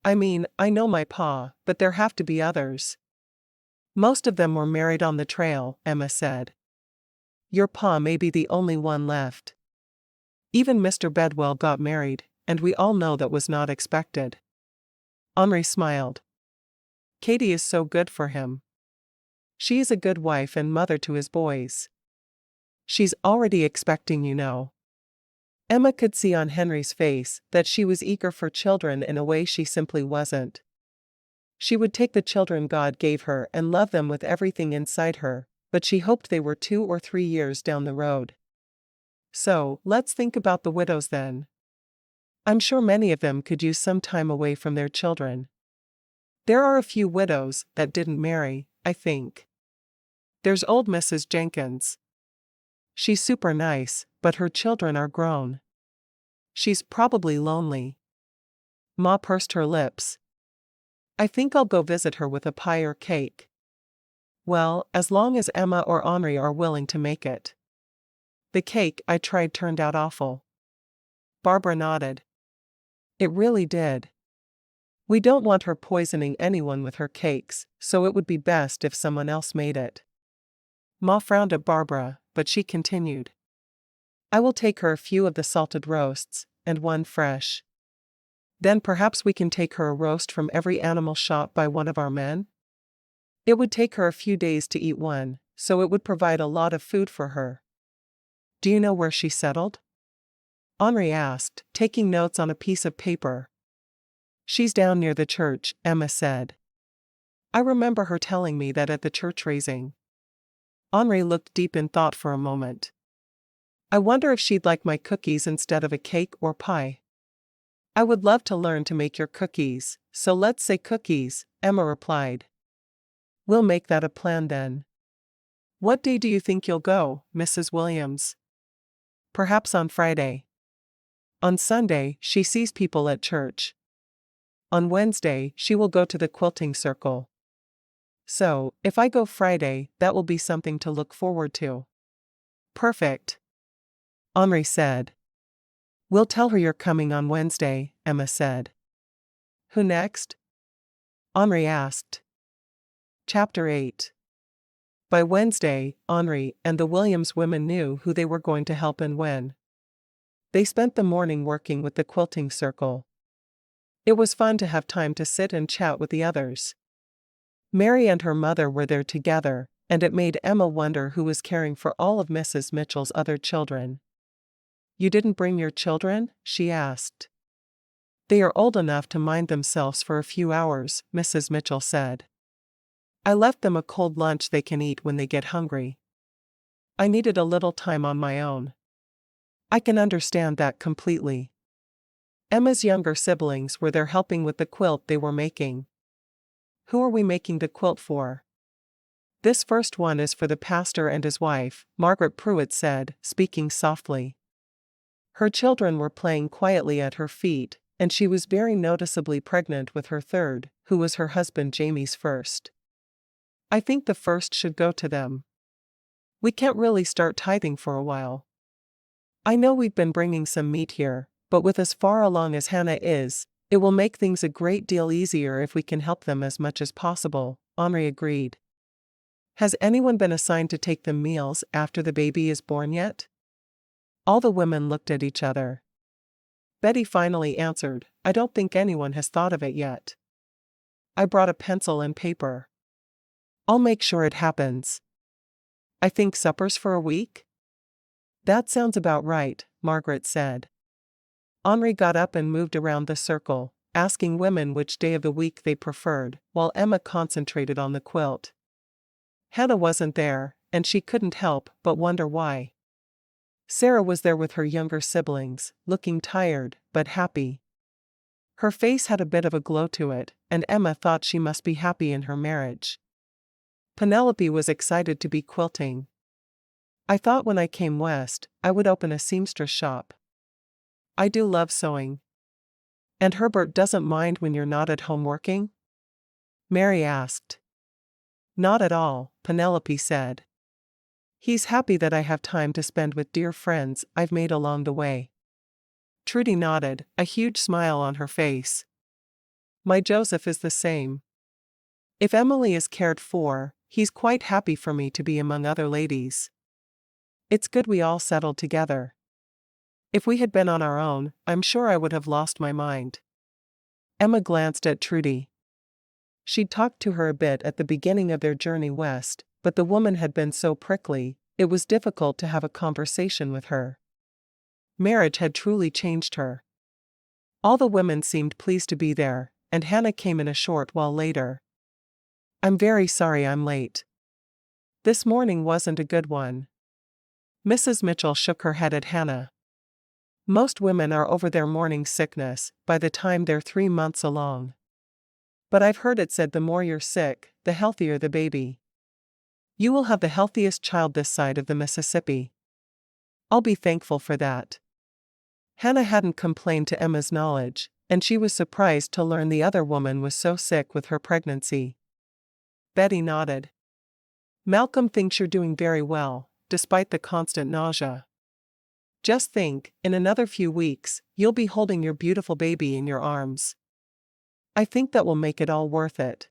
I mean, I know my pa, but there have to be others. Most of them were married on the trail, Emma said. Your pa may be the only one left. Even Mr. Bedwell got married, and we all know that was not expected. Henri smiled. Katie is so good for him. She is a good wife and mother to his boys. She's already expecting, you know. Emma could see on Henry's face that she was eager for children in a way she simply wasn't. She would take the children God gave her and love them with everything inside her, but she hoped they were 2 or 3 years down the road. So, let's think about the widows then. I'm sure many of them could use some time away from their children. There are a few widows that didn't marry, I think. There's old Mrs. Jenkins. She's super nice, but her children are grown. She's probably lonely. Ma pursed her lips. I think I'll go visit her with a pie or cake. Well, as long as Emma or Henri are willing to make it. The cake I tried turned out awful. Barbara nodded. It really did. We don't want her poisoning anyone with her cakes, so it would be best if someone else made it. Ma frowned at Barbara, but she continued. I will take her a few of the salted roasts, and one fresh. Then perhaps we can take her a roast from every animal shot by one of our men? It would take her a few days to eat one, so it would provide a lot of food for her. Do you know where she settled? Henri asked, taking notes on a piece of paper. She's down near the church, Emma said. I remember her telling me that at the church raising. Henri looked deep in thought for a moment. I wonder if she'd like my cookies instead of a cake or pie. I would love to learn to make your cookies, so let's say cookies, Emma replied. We'll make that a plan then. What day do you think you'll go, Mrs. Williams? Perhaps on Friday. On Sunday, she sees people at church. On Wednesday, she will go to the quilting circle. So, if I go Friday, that will be something to look forward to. Perfect. Henri said. We'll tell her you're coming on Wednesday, Emma said. Who next? Henri asked. Chapter 8. By Wednesday, Henri and the Williams women knew who they were going to help and when. They spent the morning working with the quilting circle. It was fun to have time to sit and chat with the others. Mary and her mother were there together, and it made Emma wonder who was caring for all of Mrs. Mitchell's other children. "You didn't bring your children?" she asked. "They are old enough to mind themselves for a few hours," Mrs. Mitchell said. "I left them a cold lunch they can eat when they get hungry. I needed a little time on my own." "I can understand that completely." Emma's younger siblings were there helping with the quilt they were making. "Who are we making the quilt for?" "This first one is for the pastor and his wife," Margaret Pruitt said, speaking softly. Her children were playing quietly at her feet, and she was very noticeably pregnant with her third, who was her husband Jamie's first. "I think the first should go to them. We can't really start tithing for a while. I know we've been bringing some meat here, but with as far along as Hannah is, it will make things a great deal easier if we can help them as much as possible," Henri agreed. "Has anyone been assigned to take them meals after the baby is born yet?" All the women looked at each other. Betty finally answered, "I don't think anyone has thought of it yet. I brought a pencil and paper. I'll make sure it happens." "I think suppers for a week?" "That sounds about right," Margaret said. Henri got up and moved around the circle, asking women which day of the week they preferred, while Emma concentrated on the quilt. Hannah wasn't there, and she couldn't help but wonder why. Sarah was there with her younger siblings, looking tired, but happy. Her face had a bit of a glow to it, and Emma thought she must be happy in her marriage. Penelope was excited to be quilting. "I thought when I came west, I would open a seamstress shop. I do love sewing." "And Herbert doesn't mind when you're not at home working?" Mary asked. "Not at all," Penelope said. "He's happy that I have time to spend with dear friends I've made along the way." Trudy nodded, a huge smile on her face. "My Joseph is the same. If Emily is cared for, he's quite happy for me to be among other ladies. It's good we all settled together. If we had been on our own, I'm sure I would have lost my mind." Emma glanced at Trudy. She'd talked to her a bit at the beginning of their journey west, but the woman had been so prickly, it was difficult to have a conversation with her. Marriage had truly changed her. All the women seemed pleased to be there, and Hannah came in a short while later. "I'm very sorry I'm late. This morning wasn't a good one." Mrs. Mitchell shook her head at Hannah. "Most women are over their morning sickness by the time they're 3 months along. But I've heard it said the more you're sick, the healthier the baby. You will have the healthiest child this side of the Mississippi. I'll be thankful for that." Hannah hadn't complained to Emma's knowledge, and she was surprised to learn the other woman was so sick with her pregnancy. Betty nodded. "Malcolm thinks you're doing very well, despite the constant nausea. Just think, in another few weeks, you'll be holding your beautiful baby in your arms. I think that will make it all worth it."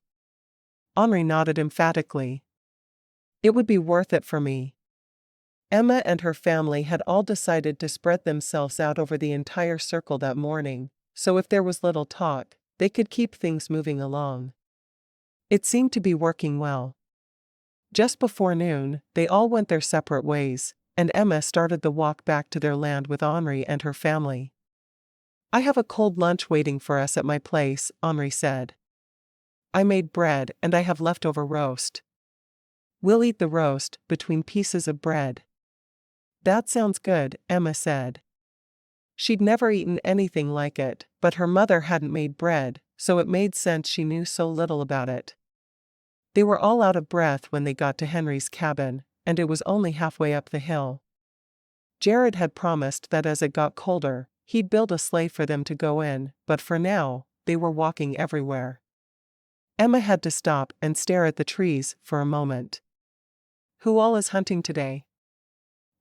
Henri nodded emphatically. "It would be worth it for me." Emma and her family had all decided to spread themselves out over the entire circle that morning, so if there was little talk, they could keep things moving along. It seemed to be working well. Just before noon, they all went their separate ways, and Emma started the walk back to their land with Henri and her family. "I have a cold lunch waiting for us at my place," Henri said. "I made bread and I have leftover roast. We'll eat the roast between pieces of bread." "That sounds good," Emma said. She'd never eaten anything like it, but her mother hadn't made bread, so it made sense she knew so little about it. They were all out of breath when they got to Henry's cabin, and it was only halfway up the hill. Jared had promised that as it got colder, he'd build a sleigh for them to go in, but for now, they were walking everywhere. Emma had to stop and stare at the trees for a moment. "Who all is hunting today?"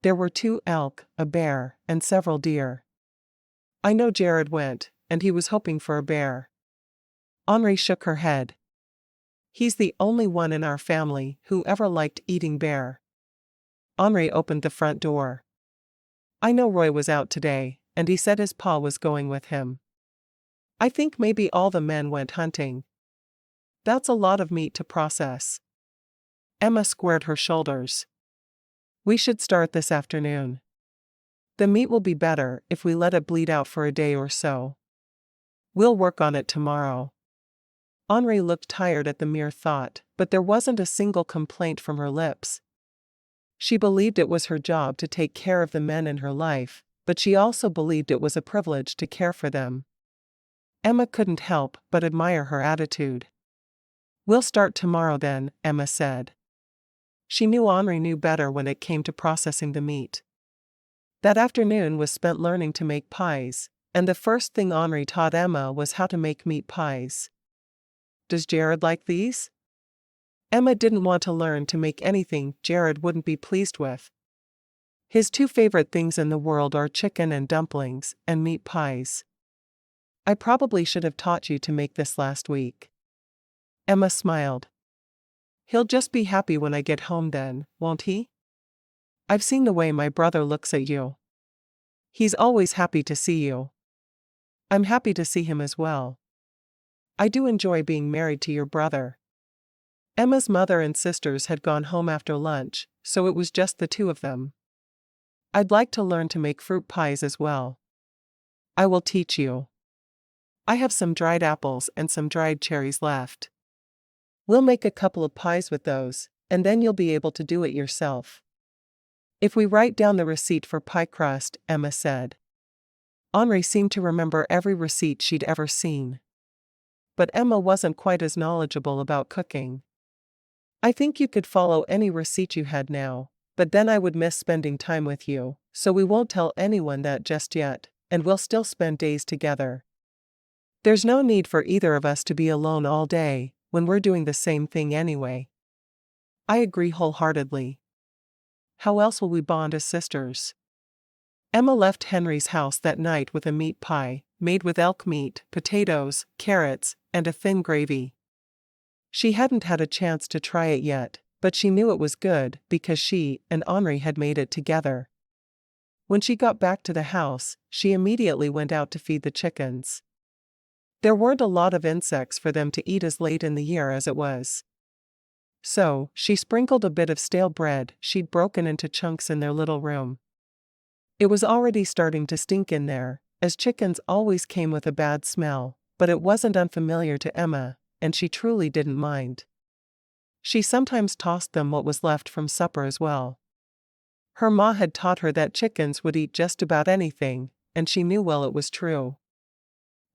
"There were 2 elk, a bear, and several deer." "I know Jared went, and he was hoping for a bear." Henri shook her head. "He's the only one in our family who ever liked eating bear." Henri opened the front door. "I know Roy was out today, and he said his pa was going with him. I think maybe all the men went hunting." That's a lot of meat to process. Emma squared her shoulders. We should start this afternoon. The meat will be better if we let it bleed out for a day or so. We'll work on it tomorrow. Henri looked tired at the mere thought, but there wasn't a single complaint from her lips. She believed it was her job to take care of the men in her life, but she also believed it was a privilege to care for them. Emma couldn't help but admire her attitude. We'll start tomorrow then, Emma said. She knew Henri knew better when it came to processing the meat. That afternoon was spent learning to make pies, and the first thing Henri taught Emma was how to make meat pies. Does Jared like these? Emma didn't want to learn to make anything Jared wouldn't be pleased with. His two favorite things in the world are chicken and dumplings, and meat pies. I probably should have taught you to make this last week. Emma smiled. He'll just be happy when I get home then, won't he? I've seen the way my brother looks at you. He's always happy to see you. I'm happy to see him as well. I do enjoy being married to your brother. Emma's mother and sisters had gone home after lunch, so it was just the two of them. I'd like to learn to make fruit pies as well. I will teach you. I have some dried apples and some dried cherries left. We'll make a couple of pies with those, and then you'll be able to do it yourself. If we write down the receipt for pie crust, Emma said. Henri seemed to remember every receipt she'd ever seen. But Emma wasn't quite as knowledgeable about cooking. I think you could follow any receipt you had now, but then I would miss spending time with you, so we won't tell anyone that just yet, and we'll still spend days together. There's no need for either of us to be alone all day, when we're doing the same thing anyway. I agree wholeheartedly. How else will we bond as sisters? Emma left Henry's house that night with a meat pie, made with elk meat, potatoes, carrots, and a thin gravy. She hadn't had a chance to try it yet, but she knew it was good because she and Henri had made it together. When she got back to the house, she immediately went out to feed the chickens. There weren't a lot of insects for them to eat as late in the year as it was. So, she sprinkled a bit of stale bread she'd broken into chunks in their little room. It was already starting to stink in there, as chickens always came with a bad smell, but it wasn't unfamiliar to Emma, and she truly didn't mind. She sometimes tossed them what was left from supper as well. Her ma had taught her that chickens would eat just about anything, and she knew well it was true.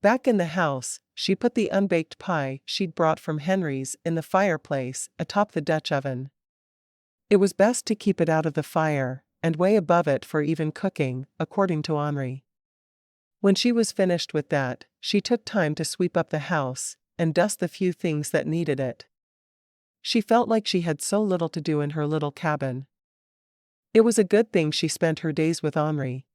Back in the house, she put the unbaked pie she'd brought from Henry's in the fireplace atop the Dutch oven. It was best to keep it out of the fire, and way above it for even cooking, according to Henri. When she was finished with that, she took time to sweep up the house and dust the few things that needed it. She felt like she had so little to do in her little cabin. It was a good thing she spent her days with Henri.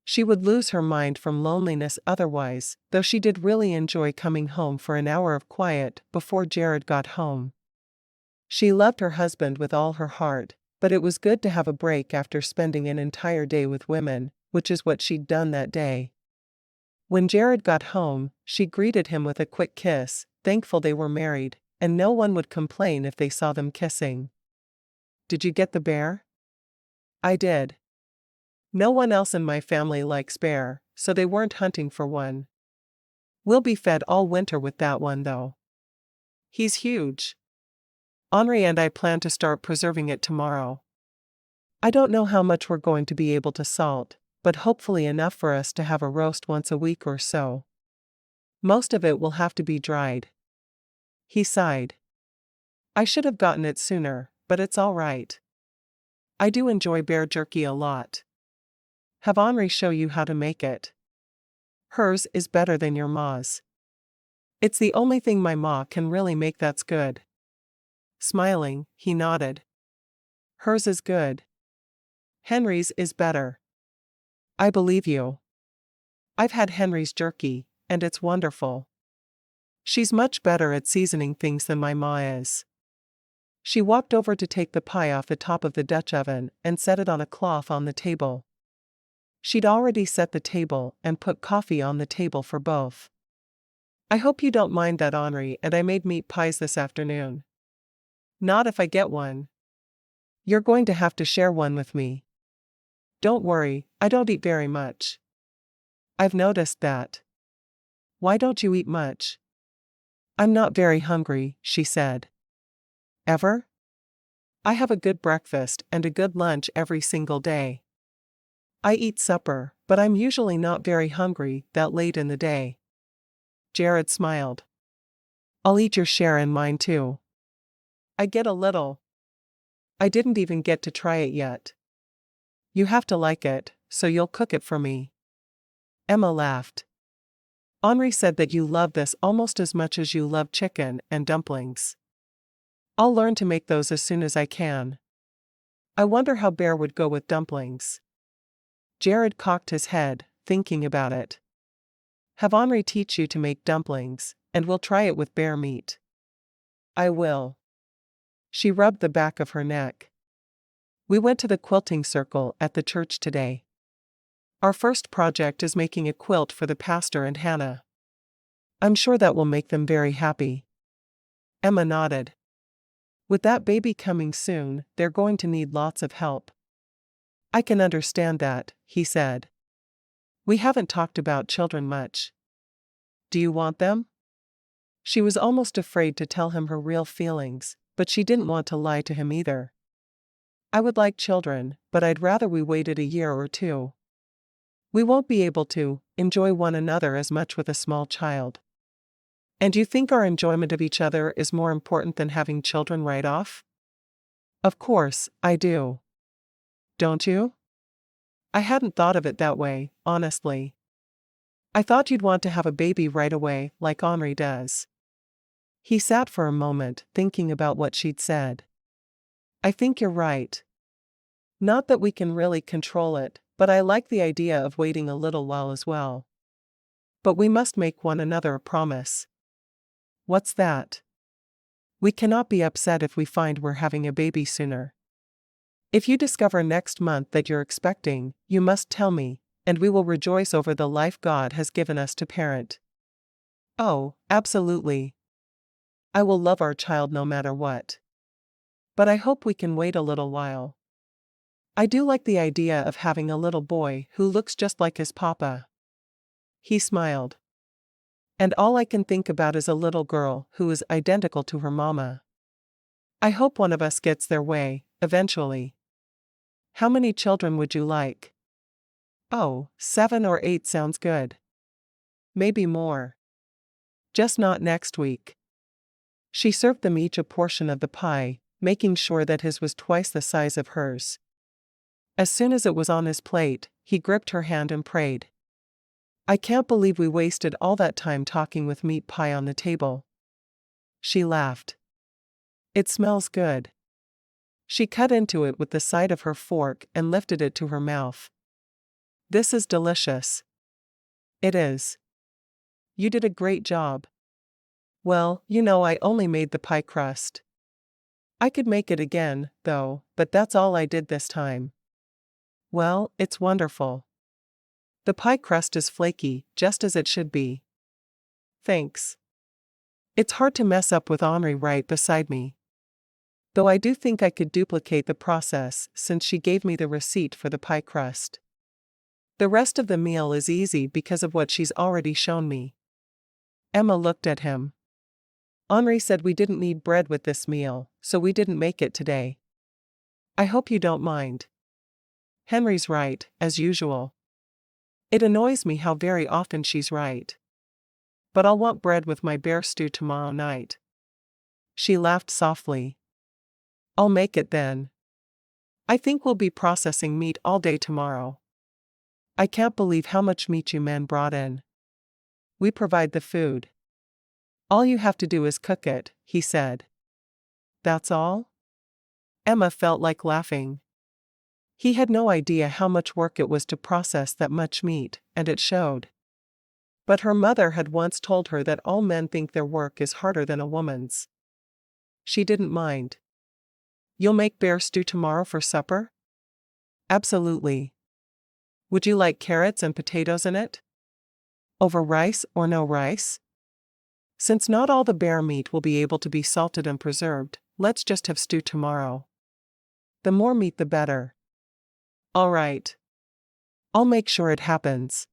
She would lose her mind from loneliness otherwise, though she did really enjoy coming home for an hour of quiet before Jared got home. She loved her husband with all her heart, but it was good to have a break after spending an entire day with women, which is what she'd done that day. When Jared got home, she greeted him with a quick kiss, thankful they were married, and no one would complain if they saw them kissing. Did you get the bear? I did. No one else in my family likes bear, so they weren't hunting for one. We'll be fed all winter with that one though. He's huge. Henri and I plan to start preserving it tomorrow. I don't know how much we're going to be able to salt, but hopefully enough for us to have a roast once a week or so. Most of it will have to be dried. He sighed. I should have gotten it sooner, but it's all right. I do enjoy bear jerky a lot. Have Henri show you how to make it. Hers is better than your ma's. It's the only thing my ma can really make that's good. Smiling, he nodded. Hers is good. Henry's is better. I believe you. I've had Henry's jerky, and it's wonderful. She's much better at seasoning things than my ma is. She walked over to take the pie off the top of the Dutch oven and set it on a cloth on the table. She'd already set the table and put coffee on the table for both. I hope you don't mind that, Henri, and I made meat pies this afternoon. Not if I get one. You're going to have to share one with me. Don't worry, I don't eat very much. I've noticed that. Why don't you eat much? I'm not very hungry, she said. Ever? I have a good breakfast and a good lunch every single day. I eat supper, but I'm usually not very hungry that late in the day. Jared smiled. I'll eat your share and mine too. I get a little. I didn't even get to try it yet. You have to like it, so you'll cook it for me. Emma laughed. Henri said that you love this almost as much as you love chicken and dumplings. I'll learn to make those as soon as I can. I wonder how Bear would go with dumplings. Jared cocked his head, thinking about it. Have Henri teach you to make dumplings, and we'll try it with bear meat. I will. She rubbed the back of her neck. We went to the quilting circle at the church today. Our first project is making a quilt for the pastor and Hannah. I'm sure that will make them very happy. Emma nodded. With that baby coming soon, they're going to need lots of help. I can understand that, he said. We haven't talked about children much. Do you want them? She was almost afraid to tell him her real feelings, but she didn't want to lie to him either. I would like children, but I'd rather we waited a year or two. We won't be able to enjoy one another as much with a small child. And you think our enjoyment of each other is more important than having children right off? Of course, I do. Don't you? I hadn't thought of it that way, honestly. I thought you'd want to have a baby right away, like Henri does. He sat for a moment, thinking about what she'd said. I think you're right. Not that we can really control it, but I like the idea of waiting a little while as well. But we must make one another a promise. What's that? We cannot be upset if we find we're having a baby sooner. If you discover next month that you're expecting, you must tell me, and we will rejoice over the life God has given us to parent. Oh, absolutely. I will love our child no matter what. But I hope we can wait a little while. I do like the idea of having a little boy who looks just like his papa. He smiled. And all I can think about is a little girl who is identical to her mama. I hope one of us gets their way, eventually. How many children would you like? Oh, 7 or 8 sounds good. Maybe more. Just not next week. She served them each a portion of the pie, making sure that his was twice the size of hers. As soon as it was on his plate, he gripped her hand and prayed. I can't believe we wasted all that time talking with meat pie on the table. She laughed. It smells good. She cut into it with the side of her fork and lifted it to her mouth. This is delicious. It is. You did a great job. Well, I only made the pie crust. I could make it again, though, but that's all I did this time. Well, it's wonderful. The pie crust is flaky, just as it should be. Thanks. It's hard to mess up with Henri right beside me. Though I do think I could duplicate the process since she gave me the receipt for the pie crust. The rest of the meal is easy because of what she's already shown me. Emma looked at him. Henri said we didn't need bread with this meal, so we didn't make it today. I hope you don't mind. Henry's right, as usual. It annoys me how very often she's right. But I'll want bread with my bear stew tomorrow night. She laughed softly. I'll make it then. I think we'll be processing meat all day tomorrow. I can't believe how much meat you men brought in. We provide the food. All you have to do is cook it, he said. That's all? Emma felt like laughing. He had no idea how much work it was to process that much meat, and it showed. But her mother had once told her that all men think their work is harder than a woman's. She didn't mind. You'll make bear stew tomorrow for supper? Absolutely. Would you like carrots and potatoes in it? Over rice or no rice? Since not all the bear meat will be able to be salted and preserved, let's just have stew tomorrow. The more meat the better. All right. I'll make sure it happens.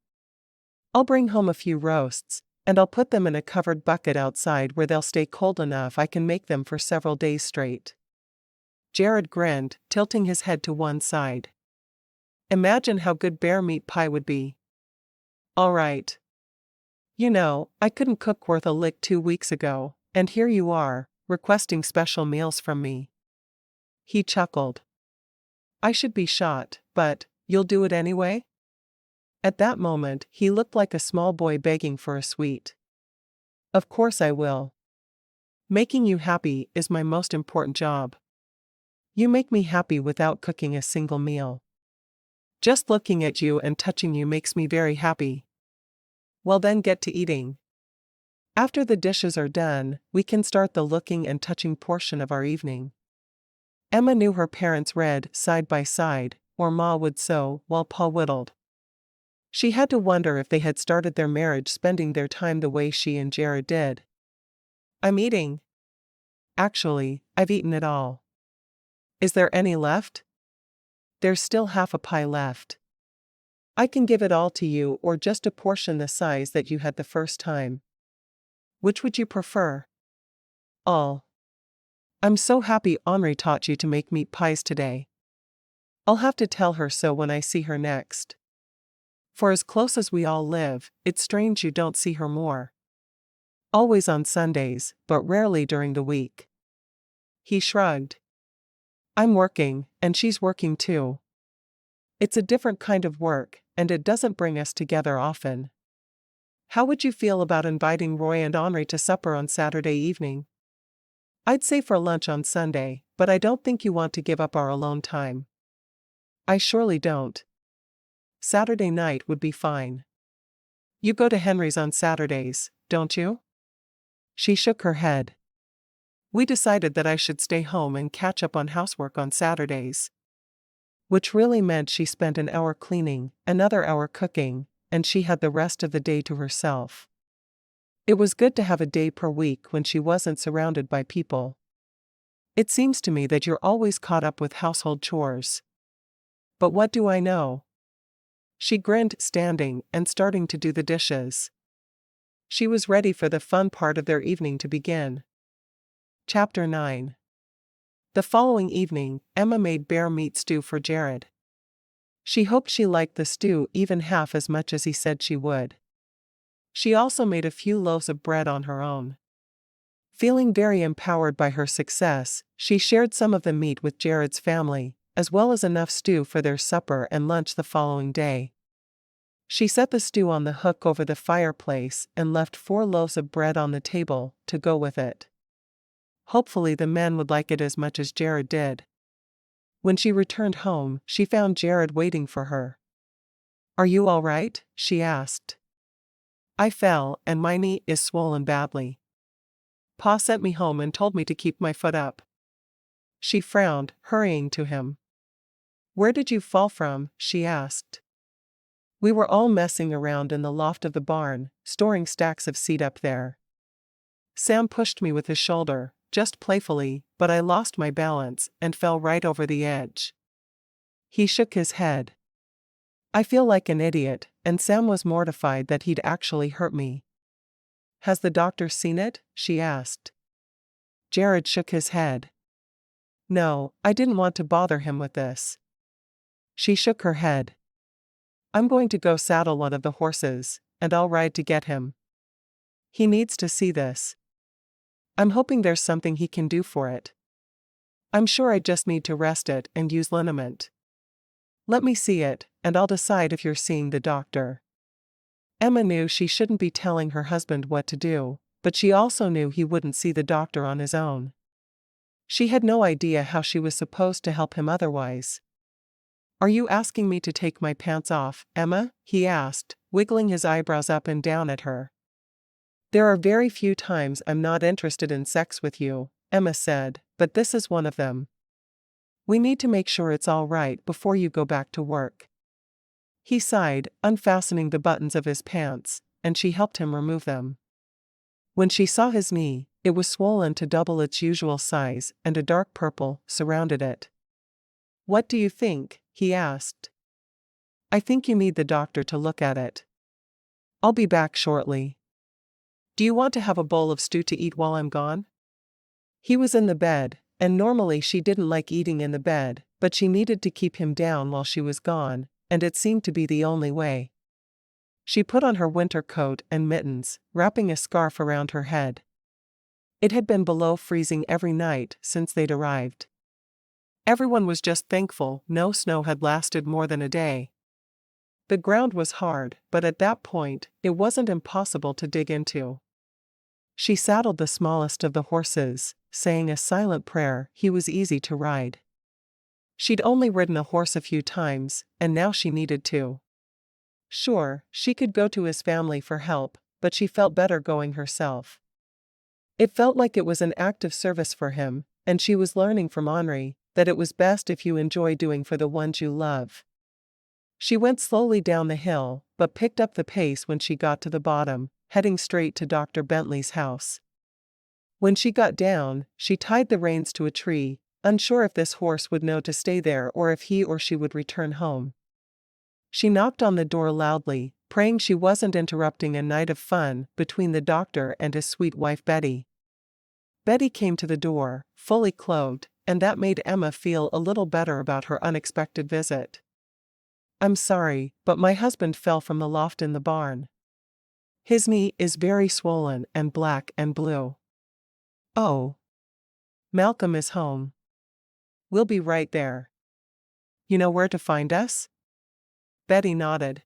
I'll bring home a few roasts, and I'll put them in a covered bucket outside where they'll stay cold enough I can make them for several days straight. Jared grinned, tilting his head to one side. Imagine how good bear meat pie would be. All right. You know, I couldn't cook worth a lick 2 weeks ago, and here you are, requesting special meals from me. He chuckled. I should be shot, but you'll do it anyway? At that moment, he looked like a small boy begging for a sweet. Of course I will. Making you happy is my most important job. You make me happy without cooking a single meal. Just looking at you and touching you makes me very happy. Well then, get to eating. After the dishes are done, we can start the looking and touching portion of our evening. Emma knew her parents read side by side, or Ma would sew, while Pa whittled. She had to wonder if they had started their marriage spending their time the way she and Jared did. I'm eating. Actually, I've eaten it all. Is there any left? There's still half a pie left. I can give it all to you or just a portion the size that you had the first time. Which would you prefer? All. I'm so happy Henri taught you to make meat pies today. I'll have to tell her so when I see her next. For as close as we all live, it's strange you don't see her more. Always on Sundays, but rarely during the week. He shrugged. I'm working, and she's working too. It's a different kind of work, and it doesn't bring us together often. How would you feel about inviting Roy and Henri to supper on Saturday evening? I'd say for lunch on Sunday, but I don't think you want to give up our alone time. I surely don't. Saturday night would be fine. You go to Henry's on Saturdays, don't you? She shook her head. We decided that I should stay home and catch up on housework on Saturdays. Which really meant she spent an hour cleaning, another hour cooking, and she had the rest of the day to herself. It was good to have a day per week when she wasn't surrounded by people. It seems to me that you're always caught up with household chores. But what do I know? She grinned, standing and starting to do the dishes. She was ready for the fun part of their evening to begin. Chapter 9. The following evening, Emma made bear meat stew for Jared. She hoped she liked the stew even half as much as he said she would. She also made a few loaves of bread on her own. Feeling very empowered by her success, she shared some of the meat with Jared's family, as well as enough stew for their supper and lunch the following day. She set the stew on the hook over the fireplace and left 4 loaves of bread on the table to go with it. Hopefully the men would like it as much as Jared did. When she returned home, she found Jared waiting for her. Are you all right? She asked. I fell, and my knee is swollen badly. Pa sent me home and told me to keep my foot up. She frowned, hurrying to him. Where did you fall from? She asked. We were all messing around in the loft of the barn, storing stacks of seed up there. Sam pushed me with his shoulder, just playfully, but I lost my balance and fell right over the edge. He shook his head. I feel like an idiot, and Sam was mortified that he'd actually hurt me. Has the doctor seen it? She asked. Jared shook his head. No, I didn't want to bother him with this. She shook her head. I'm going to go saddle one of the horses, and I'll ride to get him. He needs to see this. I'm hoping there's something he can do for it. I'm sure I just need to rest it and use liniment. Let me see it, and I'll decide if you're seeing the doctor. Emma knew she shouldn't be telling her husband what to do, but she also knew he wouldn't see the doctor on his own. She had no idea how she was supposed to help him otherwise. Are you asking me to take my pants off, Emma? He asked, wiggling his eyebrows up and down at her. There are very few times I'm not interested in sex with you, Emma said, but this is one of them. We need to make sure it's all right before you go back to work. He sighed, unfastening the buttons of his pants, and she helped him remove them. When she saw his knee, it was swollen to double its usual size, and a dark purple surrounded it. "What do you think?" he asked. "I think you need the doctor to look at it. I'll be back shortly. Do you want to have a bowl of stew to eat while I'm gone?" He was in the bed, and normally she didn't like eating in the bed, but she needed to keep him down while she was gone, and it seemed to be the only way. She put on her winter coat and mittens, wrapping a scarf around her head. It had been below freezing every night since they'd arrived. Everyone was just thankful no snow had lasted more than a day. The ground was hard, but at that point, it wasn't impossible to dig into. She saddled the smallest of the horses, saying a silent prayer. He was easy to ride. She'd only ridden a horse a few times, and now she needed to. Sure, she could go to his family for help, but she felt better going herself. It felt like it was an act of service for him, and she was learning from Henri that it was best if you enjoy doing for the ones you love. She went slowly down the hill, but picked up the pace when she got to the bottom, heading straight to Dr. Bentley's house. When she got down, she tied the reins to a tree, unsure if this horse would know to stay there or if he or she would return home. She knocked on the door loudly, praying she wasn't interrupting a night of fun between the doctor and his sweet wife Betty. Betty came to the door, fully clothed, and that made Emma feel a little better about her unexpected visit. "I'm sorry, but my husband fell from the loft in the barn. His knee is very swollen and black and blue." "Oh. Malcolm is home. We'll be right there. You know where to find us?" Betty nodded.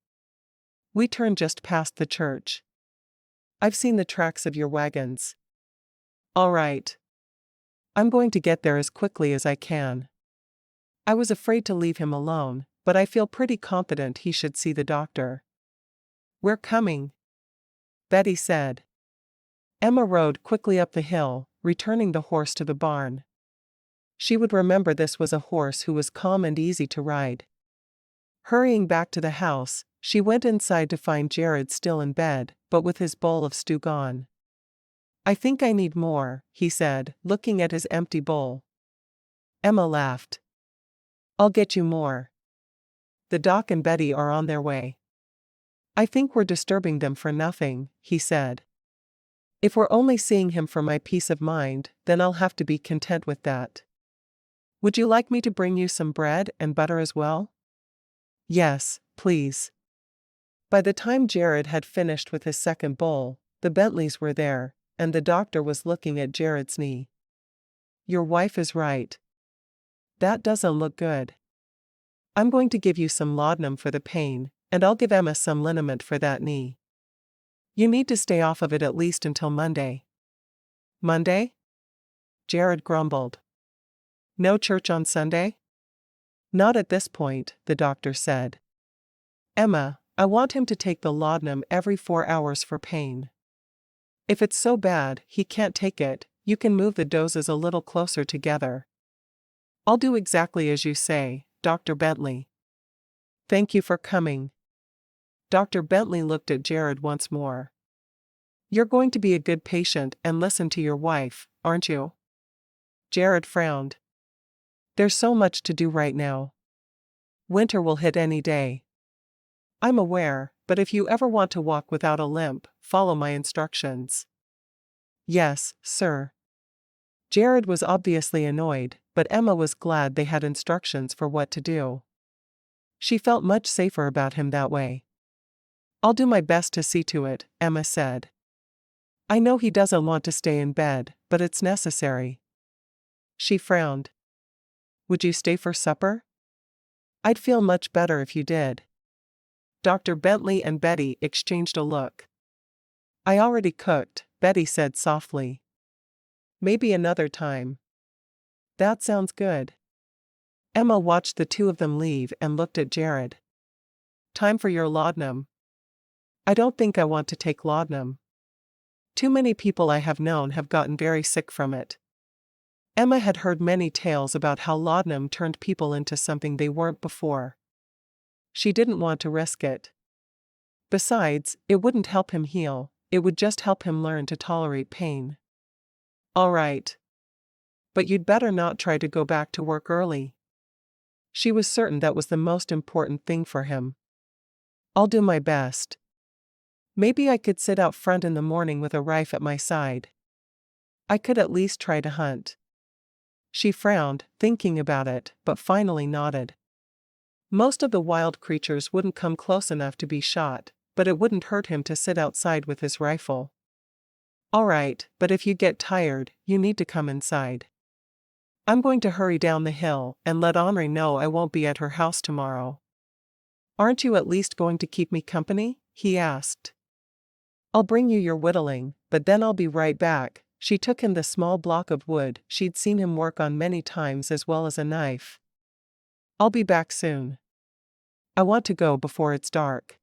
"We turned just past the church. I've seen the tracks of your wagons." "All right. I'm going to get there as quickly as I can. I was afraid to leave him alone, but I feel pretty confident he should see the doctor." "We're coming," Betty said. Emma rode quickly up the hill, returning the horse to the barn. She would remember this was a horse who was calm and easy to ride. Hurrying back to the house, she went inside to find Jared still in bed, but with his bowl of stew gone. "I think I need more," he said, looking at his empty bowl. Emma laughed. "I'll get you more. The doc and Betty are on their way." "I think we're disturbing them for nothing," he said. "If we're only seeing him for my peace of mind, then I'll have to be content with that. Would you like me to bring you some bread and butter as well?" "Yes, please." By the time Jared had finished with his second bowl, the Bentleys were there, and the doctor was looking at Jared's knee. "Your wife is right. That doesn't look good. I'm going to give you some laudanum for the pain, and I'll give Emma some liniment for that knee. You need to stay off of it at least until Monday." "Monday?" Jared grumbled. "No church on Sunday?" "Not at this point," the doctor said. "Emma, I want him to take the laudanum every 4 hours for pain. If it's so bad he can't take it, you can move the doses a little closer together." "I'll do exactly as you say, Dr. Bentley. Thank you for coming." Dr. Bentley looked at Jared once more. "You're going to be a good patient and listen to your wife, aren't you?" Jared frowned. "There's so much to do right now. Winter will hit any day." "I'm aware, but if you ever want to walk without a limp, follow my instructions." "Yes, sir." Jared was obviously annoyed, but Emma was glad they had instructions for what to do. She felt much safer about him that way. "I'll do my best to see to it," Emma said. "I know he doesn't want to stay in bed, but it's necessary." She frowned. "Would you stay for supper?" "I'd feel much better if you did." Dr. Bentley and Betty exchanged a look. "I already cooked," Betty said softly. "Maybe another time." "That sounds good." Emma watched the two of them leave and looked at Jared. "Time for your laudanum." "I don't think I want to take laudanum. Too many people I have known have gotten very sick from it." Emma had heard many tales about how laudanum turned people into something they weren't before. She didn't want to risk it. Besides, it wouldn't help him heal, it would just help him learn to tolerate pain. All right. But you'd better not try to go back to work early. She was certain that was the most important thing for him. I'll do my best. Maybe I could sit out front in the morning with a rifle at my side. I could at least try to hunt. She frowned, thinking about it, but finally nodded. Most of the wild creatures wouldn't come close enough to be shot, but it wouldn't hurt him to sit outside with his rifle. All right, but if you get tired, you need to come inside. I'm going to hurry down the hill and let Henri know I won't be at her house tomorrow. Aren't you at least going to keep me company? He asked. I'll bring you your whittling, but then I'll be right back. She took him the small block of wood she'd seen him work on many times as well as a knife. I'll be back soon. I want to go before it's dark.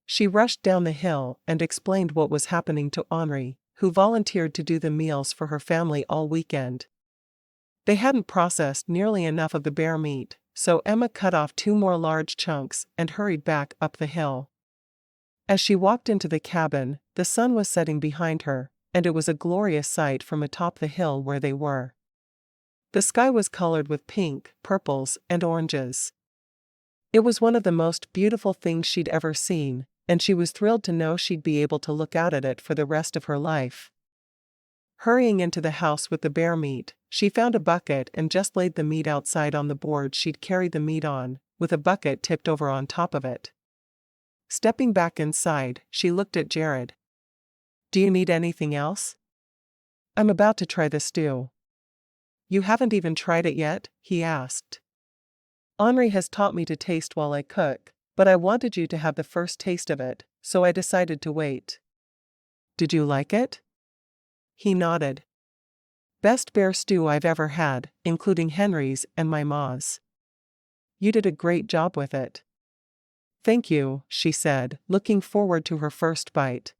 She rushed down the hill and explained what was happening to Henri, who volunteered to do the meals for her family all weekend. They hadn't processed nearly enough of the bear meat, so Emma cut off 2 more large chunks and hurried back up the hill. As she walked into the cabin, the sun was setting behind her, and it was a glorious sight from atop the hill where they were. The sky was colored with pink, purples, and oranges. It was one of the most beautiful things she'd ever seen, and she was thrilled to know she'd be able to look out at it for the rest of her life. Hurrying into the house with the bear meat, she found a bucket and just laid the meat outside on the board she'd carried the meat on, with a bucket tipped over on top of it. Stepping back inside, she looked at Jared. Do you need anything else? I'm about to try the stew. You haven't even tried it yet? He asked. Henri has taught me to taste while I cook, but I wanted you to have the first taste of it, so I decided to wait. Did you like it? He nodded. Best bear stew I've ever had, including Henry's and my ma's. You did a great job with it. Thank you, she said, looking forward to her first bite.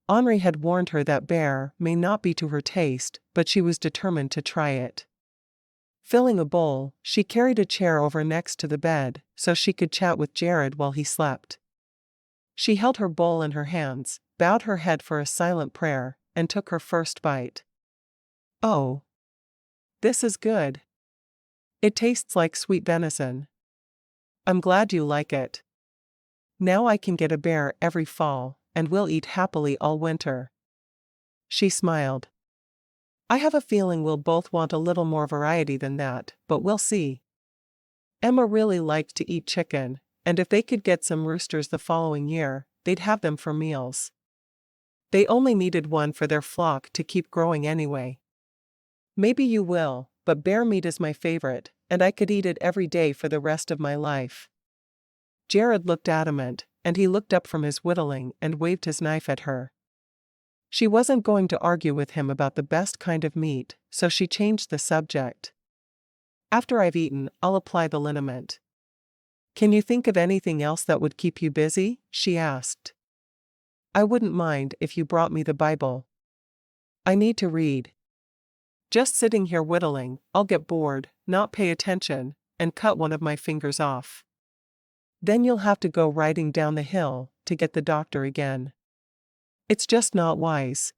Henri had warned her that bear may not be to her taste, but she was determined to try it. Filling a bowl, she carried a chair over next to the bed, so she could chat with Jared while he slept. She held her bowl in her hands, bowed her head for a silent prayer, and took her first bite. Oh. This is good. It tastes like sweet venison. I'm glad you like it. Now I can get a bear every fall, and we'll eat happily all winter. She smiled. I have a feeling we'll both want a little more variety than that, but we'll see. Emma really liked to eat chicken, and if they could get some roosters the following year, they'd have them for meals. They only needed one for their flock to keep growing anyway. Maybe you will, but bear meat is my favorite, and I could eat it every day for the rest of my life. Jared looked adamant, and he looked up from his whittling and waved his knife at her. She wasn't going to argue with him about the best kind of meat, so she changed the subject. After I've eaten, I'll apply the liniment. Can you think of anything else that would keep you busy? She asked. I wouldn't mind if you brought me the Bible. I need to read. Just sitting here whittling, I'll get bored, not pay attention, and cut one of my fingers off. Then you'll have to go riding down the hill to get the doctor again. It's just not wise.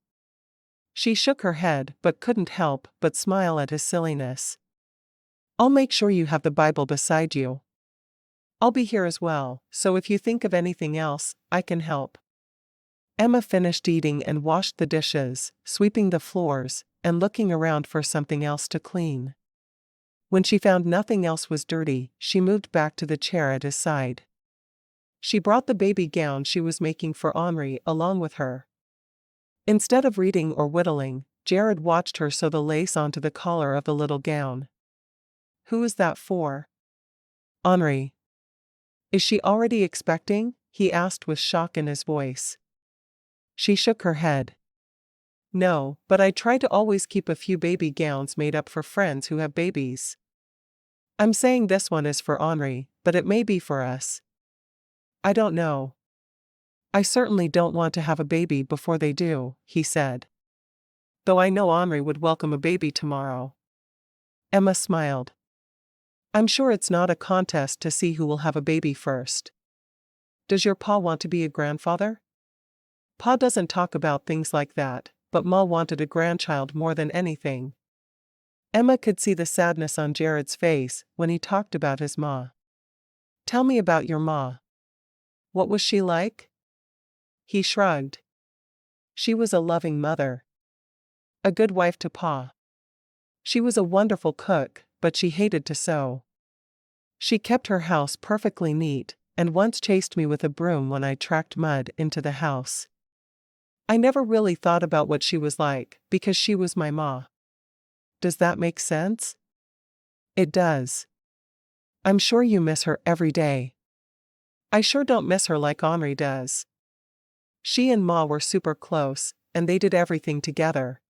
She shook her head but couldn't help but smile at his silliness. I'll make sure you have the Bible beside you. I'll be here as well, so if you think of anything else, I can help. Emma finished eating and washed the dishes, sweeping the floors, and looking around for something else to clean. When she found nothing else was dirty, she moved back to the chair at his side. She brought the baby gown she was making for Henri along with her. Instead of reading or whittling, Jared watched her sew the lace onto the collar of the little gown. Who is that for? Henri. Is she already expecting? He asked with shock in his voice. She shook her head. No, but I try to always keep a few baby gowns made up for friends who have babies. I'm saying this one is for Henri, but it may be for us. I don't know. I certainly don't want to have a baby before they do, he said. Though I know Henri would welcome a baby tomorrow. Emma smiled. I'm sure it's not a contest to see who will have a baby first. Does your pa want to be a grandfather? Pa doesn't talk about things like that, but Ma wanted a grandchild more than anything. Emma could see the sadness on Jared's face when he talked about his ma. Tell me about your ma. What was she like? He shrugged. She was a loving mother. A good wife to Pa. She was a wonderful cook, but she hated to sew. She kept her house perfectly neat, and once chased me with a broom when I tracked mud into the house. I never really thought about what she was like, because she was my ma. Does that make sense? It does. I'm sure you miss her every day. I sure don't miss her like Henri does. She and Ma were super close, and they did everything together.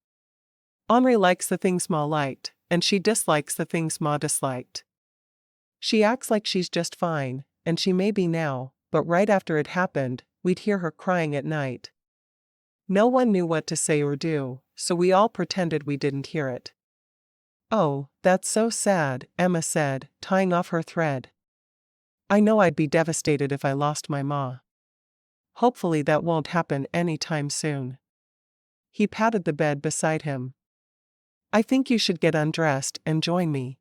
Henri likes the things Ma liked, and she dislikes the things Ma disliked. She acts like she's just fine, and she may be now, but right after it happened, we'd hear her crying at night. No one knew what to say or do, so we all pretended we didn't hear it. Oh, that's so sad, Emma said, tying off her thread. I know I'd be devastated if I lost my ma. Hopefully that won't happen anytime soon. He patted the bed beside him. I think you should get undressed and join me.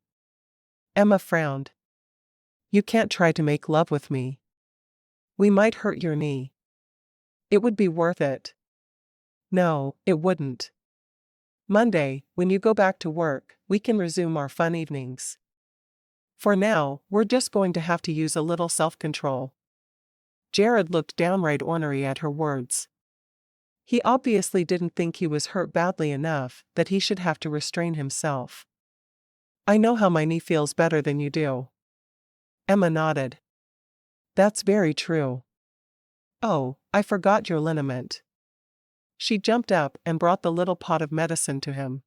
Emma frowned. You can't try to make love with me. We might hurt your knee. It would be worth it. No, it wouldn't. Monday, when you go back to work, we can resume our fun evenings. For now, we're just going to have to use a little self-control. Jared looked downright ornery at her words. He obviously didn't think he was hurt badly enough that he should have to restrain himself. I know how my knee feels better than you do. Emma nodded. That's very true. Oh, I forgot your liniment. She jumped up and brought the little pot of medicine to him.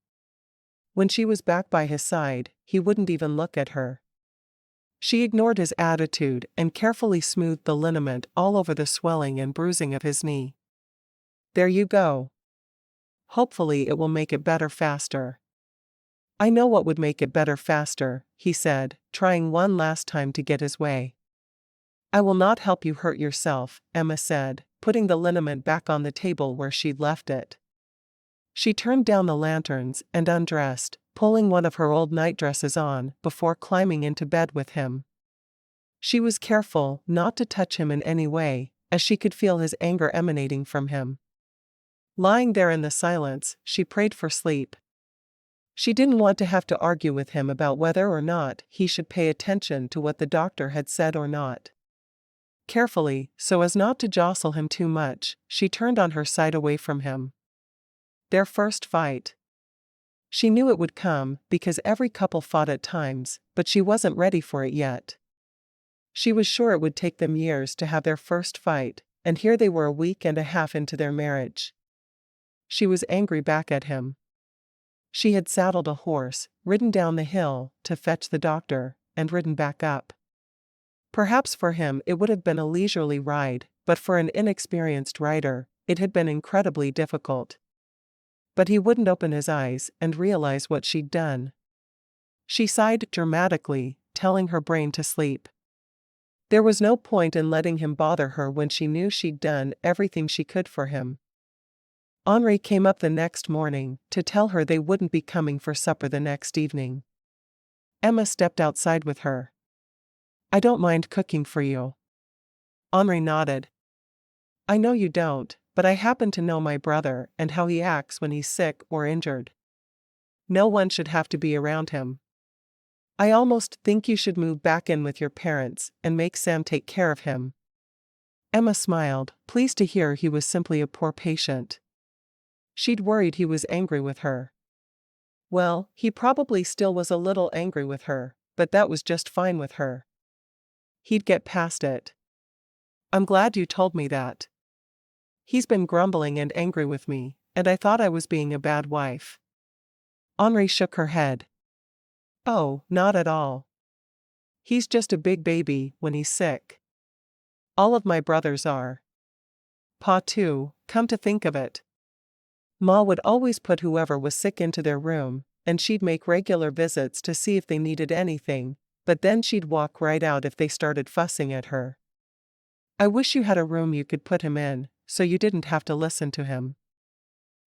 When she was back by his side, he wouldn't even look at her. She ignored his attitude and carefully smoothed the liniment all over the swelling and bruising of his knee. There you go. Hopefully it will make it better faster. I know what would make it better faster, he said, trying one last time to get his way. I will not help you hurt yourself, Emma said, putting the liniment back on the table where she'd left it. She turned down the lanterns and undressed, pulling one of her old nightdresses on before climbing into bed with him. She was careful not to touch him in any way, as she could feel his anger emanating from him. Lying there in the silence, she prayed for sleep. She didn't want to have to argue with him about whether or not he should pay attention to what the doctor had said or not. Carefully, so as not to jostle him too much, she turned on her side away from him. Their first fight. She knew it would come, because every couple fought at times, but she wasn't ready for it yet. She was sure it would take them years to have their first fight, and here they were a week and a half into their marriage. She was angry back at him. She had saddled a horse, ridden down the hill to fetch the doctor, and ridden back up. Perhaps for him it would have been a leisurely ride, but for an inexperienced rider, it had been incredibly difficult. But he wouldn't open his eyes and realize what she'd done. She sighed dramatically, telling her brain to sleep. There was no point in letting him bother her when she knew she'd done everything she could for him. Henri came up the next morning to tell her they wouldn't be coming for supper the next evening. Emma stepped outside with her. I don't mind cooking for you. Henri nodded. I know you don't, but I happen to know my brother and how he acts when he's sick or injured. No one should have to be around him. I almost think you should move back in with your parents and make Sam take care of him. Emma smiled, pleased to hear he was simply a poor patient. She'd worried he was angry with her. Well, he probably still was a little angry with her, but that was just fine with her. He'd get past it. I'm glad you told me that. He's been grumbling and angry with me, and I thought I was being a bad wife. Henri shook her head. Oh, not at all. He's just a big baby when he's sick. All of my brothers are. Pa too, come to think of it. Ma would always put whoever was sick into their room, and she'd make regular visits to see if they needed anything, but then she'd walk right out if they started fussing at her. I wish you had a room you could put him in, so you didn't have to listen to him.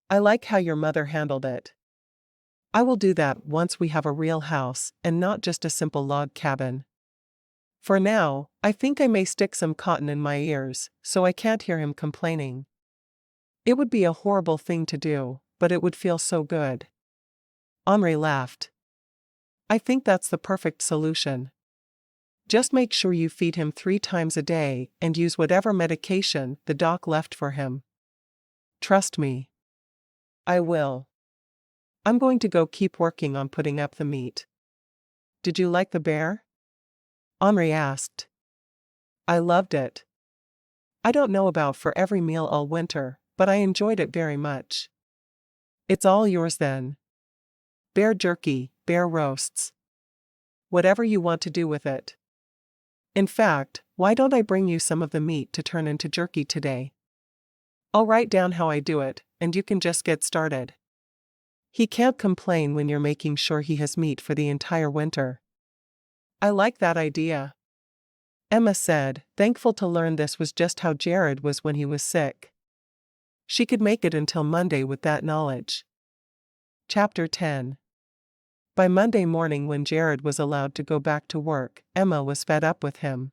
I like how your mother handled it. I will do that once we have a real house and not just a simple log cabin. For now, I think I may stick some cotton in my ears so I can't hear him complaining. It would be a horrible thing to do, but it would feel so good. Henri laughed. I think that's the perfect solution. Just make sure you feed him 3 times a day and use whatever medication the doc left for him. Trust me. I will. I'm going to go keep working on putting up the meat. Did you like the bear? Henri asked. I loved it. I don't know about for every meal all winter, but I enjoyed it very much. It's all yours then. Bear jerky, bear roasts. Whatever you want to do with it. In fact, why don't I bring you some of the meat to turn into jerky today? I'll write down how I do it, and you can just get started. He can't complain when you're making sure he has meat for the entire winter. I like that idea. Emma said, thankful to learn this was just how Jared was when he was sick. She could make it until Monday with that knowledge. Chapter 10. By Monday morning when Jared was allowed to go back to work, Emma was fed up with him.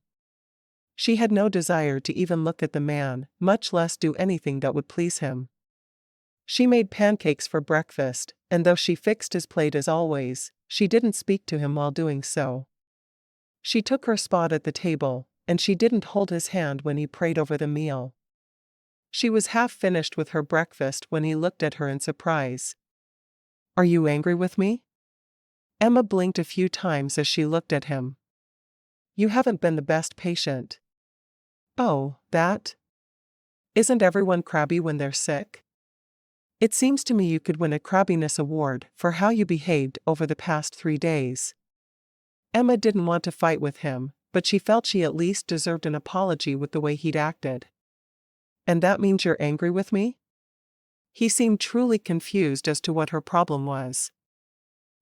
She had no desire to even look at the man, much less do anything that would please him. She made pancakes for breakfast, and though she fixed his plate as always, she didn't speak to him while doing so. She took her spot at the table, and she didn't hold his hand when he prayed over the meal. She was half finished with her breakfast when he looked at her in surprise. Are you angry with me? Emma blinked a few times as she looked at him. You haven't been the best patient. Oh, that? Isn't everyone crabby when they're sick? It seems to me you could win a crabbiness award for how you behaved over the past 3 days. Emma didn't want to fight with him, but she felt she at least deserved an apology with the way he'd acted. And that means you're angry with me? He seemed truly confused as to what her problem was.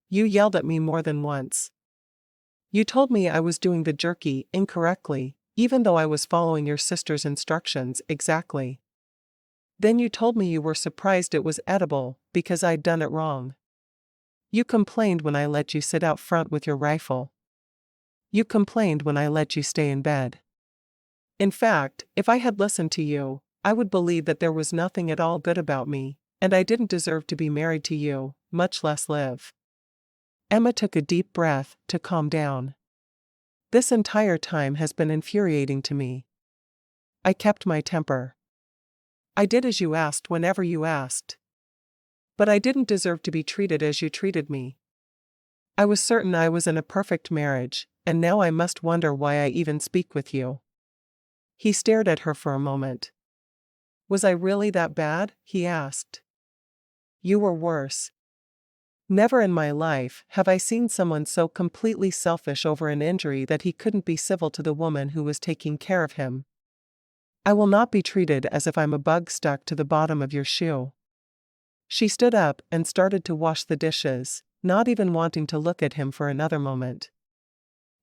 You yelled at me more than once. You told me I was doing the jerky incorrectly, even though I was following your sister's instructions exactly. Then you told me you were surprised it was edible because I'd done it wrong. You complained when I let you sit out front with your rifle. You complained when I let you stay in bed. In fact, if I had listened to you, I would believe that there was nothing at all good about me, and I didn't deserve to be married to you, much less live. Emma took a deep breath to calm down. This entire time has been infuriating to me. I kept my temper. I did as you asked whenever you asked. But I didn't deserve to be treated as you treated me. I was certain I was in a perfect marriage, and now I must wonder why I even speak with you. He stared at her for a moment. Was I really that bad? He asked. You were worse. Never in my life have I seen someone so completely selfish over an injury that he couldn't be civil to the woman who was taking care of him. I will not be treated as if I'm a bug stuck to the bottom of your shoe. She stood up and started to wash the dishes, not even wanting to look at him for another moment.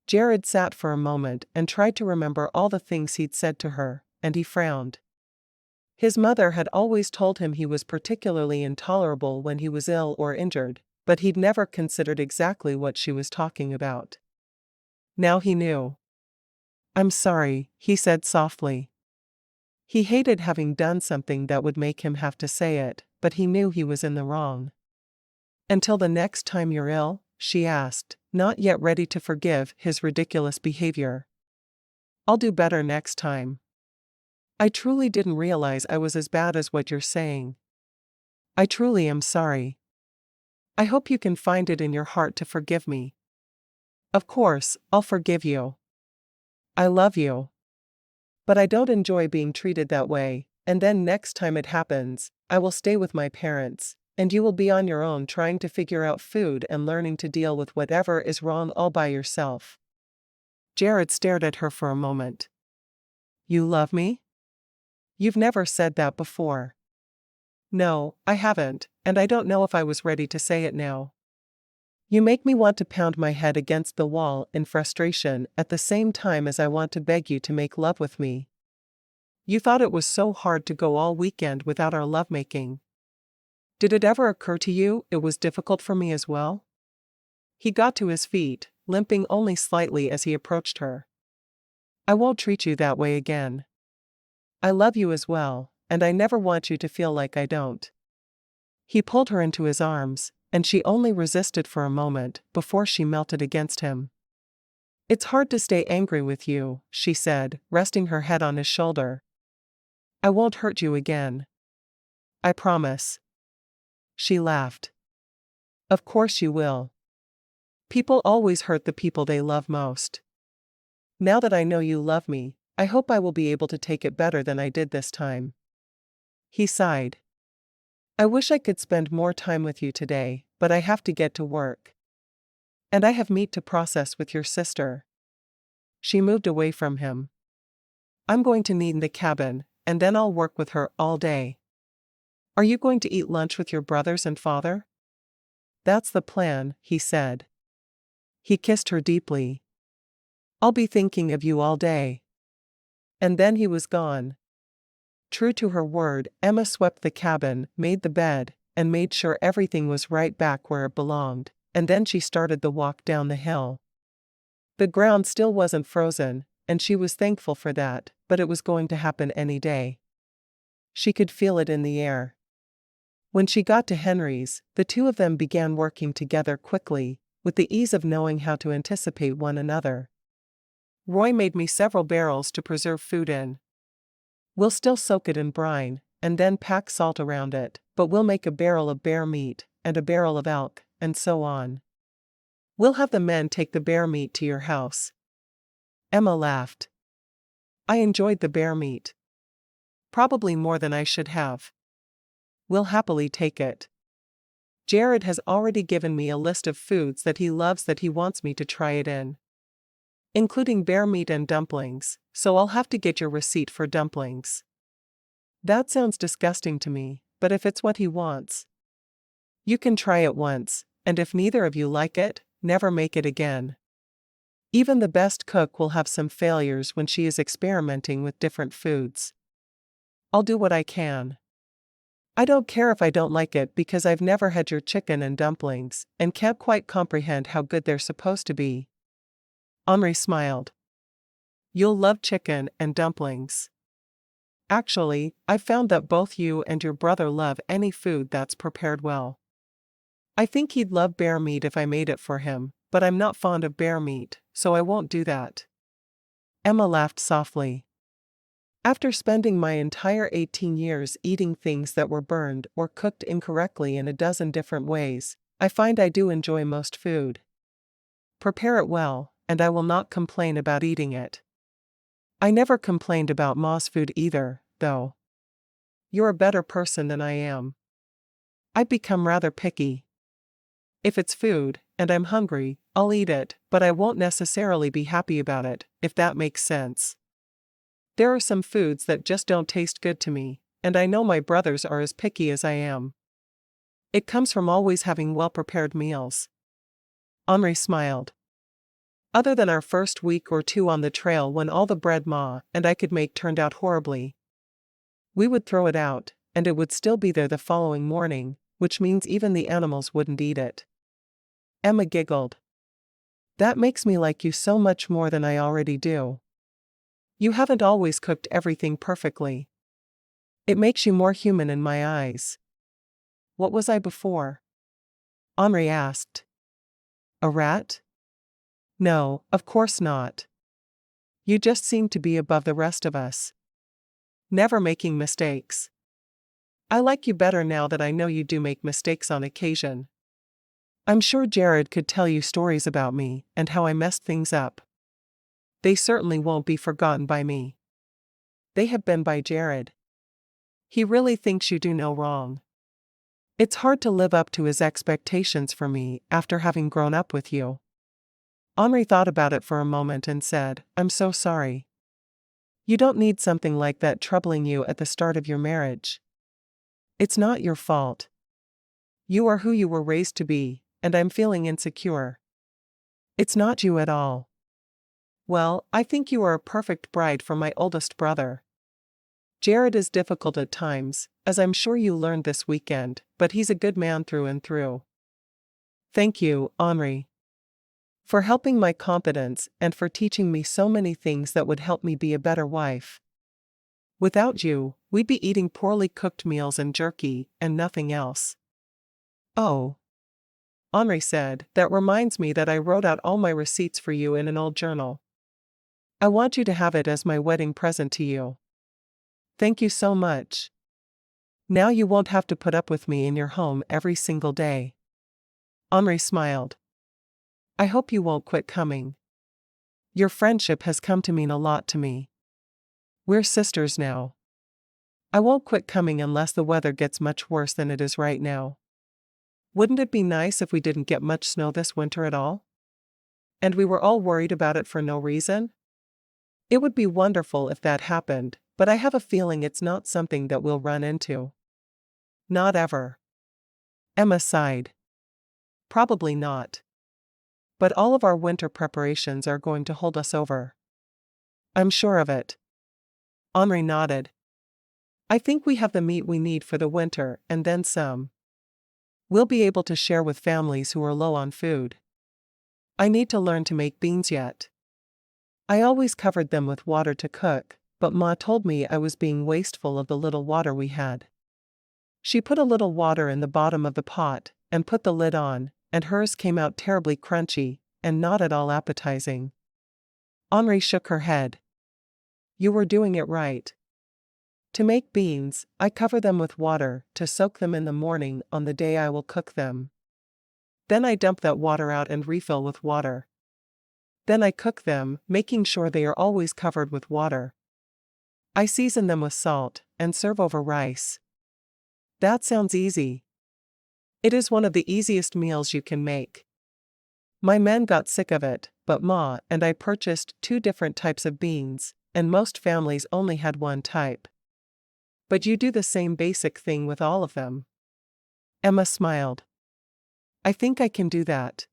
Jared sat for a moment and tried to remember all the things he'd said to her, and he frowned. His mother had always told him he was particularly intolerable when he was ill or injured, but he'd never considered exactly what she was talking about. Now he knew. I'm sorry, he said softly. He hated having done something that would make him have to say it, but he knew he was in the wrong. Until the next time you're ill? She asked, not yet ready to forgive his ridiculous behavior. I'll do better next time. I truly didn't realize I was as bad as what you're saying. I truly am sorry. I hope you can find it in your heart to forgive me. Of course, I'll forgive you. I love you. But I don't enjoy being treated that way, and then next time it happens, I will stay with my parents, and you will be on your own trying to figure out food and learning to deal with whatever is wrong all by yourself. Jared stared at her for a moment. You love me? You've never said that before. No, I haven't, and I don't know if I was ready to say it now. You make me want to pound my head against the wall in frustration at the same time as I want to beg you to make love with me. You thought it was so hard to go all weekend without our lovemaking. Did it ever occur to you it was difficult for me as well? He got to his feet, limping only slightly as he approached her. I won't treat you that way again. I love you as well, and I never want you to feel like I don't. He pulled her into his arms, and she only resisted for a moment before she melted against him. It's hard to stay angry with you, she said, resting her head on his shoulder. I won't hurt you again. I promise. She laughed. Of course you will. People always hurt the people they love most. Now that I know you love me, I hope I will be able to take it better than I did this time. He sighed. I wish I could spend more time with you today, but I have to get to work. And I have meat to process with your sister. She moved away from him. I'm going to need the cabin, and then I'll work with her all day. Are you going to eat lunch with your brothers and father? That's the plan, he said. He kissed her deeply. I'll be thinking of you all day. And then he was gone. True to her word, Emma swept the cabin, made the bed, and made sure everything was right back where it belonged, and then she started the walk down the hill. The ground still wasn't frozen, and she was thankful for that, but it was going to happen any day. She could feel it in the air. When she got to Henry's, the two of them began working together quickly, with the ease of knowing how to anticipate one another. Roy made me several barrels to preserve food in. We'll still soak it in brine, and then pack salt around it, but we'll make a barrel of bear meat, and a barrel of elk, and so on. We'll have the men take the bear meat to your house. Emma laughed. I enjoyed the bear meat. Probably more than I should have. We'll happily take it. Jared has already given me a list of foods that he loves that he wants me to try it in. Including bear meat and dumplings, so I'll have to get your receipt for dumplings. That sounds disgusting to me, but if it's what he wants. You can try it once, and if neither of you like it, never make it again. Even the best cook will have some failures when she is experimenting with different foods. I'll do what I can. I don't care if I don't like it because I've never had your chicken and dumplings, and can't quite comprehend how good they're supposed to be. Henri smiled. You'll love chicken and dumplings. Actually, I've found that both you and your brother love any food that's prepared well. I think he'd love bear meat if I made it for him, but I'm not fond of bear meat, so I won't do that. Emma laughed softly. After spending my entire 18 years eating things that were burned or cooked incorrectly in a dozen different ways, I find I do enjoy most food. Prepare it well, and I will not complain about eating it. I never complained about Ma's food either, though. You're a better person than I am. I've become rather picky. If it's food, and I'm hungry, I'll eat it, but I won't necessarily be happy about it, if that makes sense. There are some foods that just don't taste good to me, and I know my brothers are as picky as I am. It comes from always having well-prepared meals. Henri smiled. Other than our first week or two on the trail when all the bread Ma and I could make turned out horribly. We would throw it out, and it would still be there the following morning, which means even the animals wouldn't eat it. Emma giggled. That makes me like you so much more than I already do. You haven't always cooked everything perfectly. It makes you more human in my eyes. What was I before? Henri asked. A rat? No, of course not. You just seem to be above the rest of us. Never making mistakes. I like you better now that I know you do make mistakes on occasion. I'm sure Jared could tell you stories about me and how I messed things up. They certainly won't be forgotten by me. They have been by Jared. He really thinks you do no wrong. It's hard to live up to his expectations for me after having grown up with you. Henri thought about it for a moment and said, I'm so sorry. You don't need something like that troubling you at the start of your marriage. It's not your fault. You are who you were raised to be, and I'm feeling insecure. It's not you at all. Well, I think you are a perfect bride for my oldest brother. Jared is difficult at times, as I'm sure you learned this weekend, but he's a good man through and through. Thank you, Henri, for helping my confidence and for teaching me so many things that would help me be a better wife. Without you, we'd be eating poorly cooked meals and jerky, and nothing else. Oh, Henri said, that reminds me that I wrote out all my receipts for you in an old journal. I want you to have it as my wedding present to you. Thank you so much. Now you won't have to put up with me in your home every single day. Henri smiled. I hope you won't quit coming. Your friendship has come to mean a lot to me. We're sisters now. I won't quit coming unless the weather gets much worse than it is right now. Wouldn't it be nice if we didn't get much snow this winter at all? And we were all worried about it for no reason? It would be wonderful if that happened, but I have a feeling it's not something that we'll run into. Not ever. Emma sighed. Probably not. But all of our winter preparations are going to hold us over. I'm sure of it. Henri nodded. I think we have the meat we need for the winter, and then some. We'll be able to share with families who are low on food. I need to learn to make beans yet. I always covered them with water to cook, but Ma told me I was being wasteful of the little water we had. She put a little water in the bottom of the pot, and put the lid on, and hers came out terribly crunchy, and not at all appetizing. Henri shook her head. You were doing it right. To make beans, I cover them with water, to soak them in the morning on the day I will cook them. Then I dump that water out and refill with water. Then I cook them, making sure they are always covered with water. I season them with salt, and serve over rice. That sounds easy. It is one of the easiest meals you can make. My men got sick of it, but Ma and I purchased 2 different types of beans, and most families only had one type. But you do the same basic thing with all of them. Emma smiled. I think I can do that.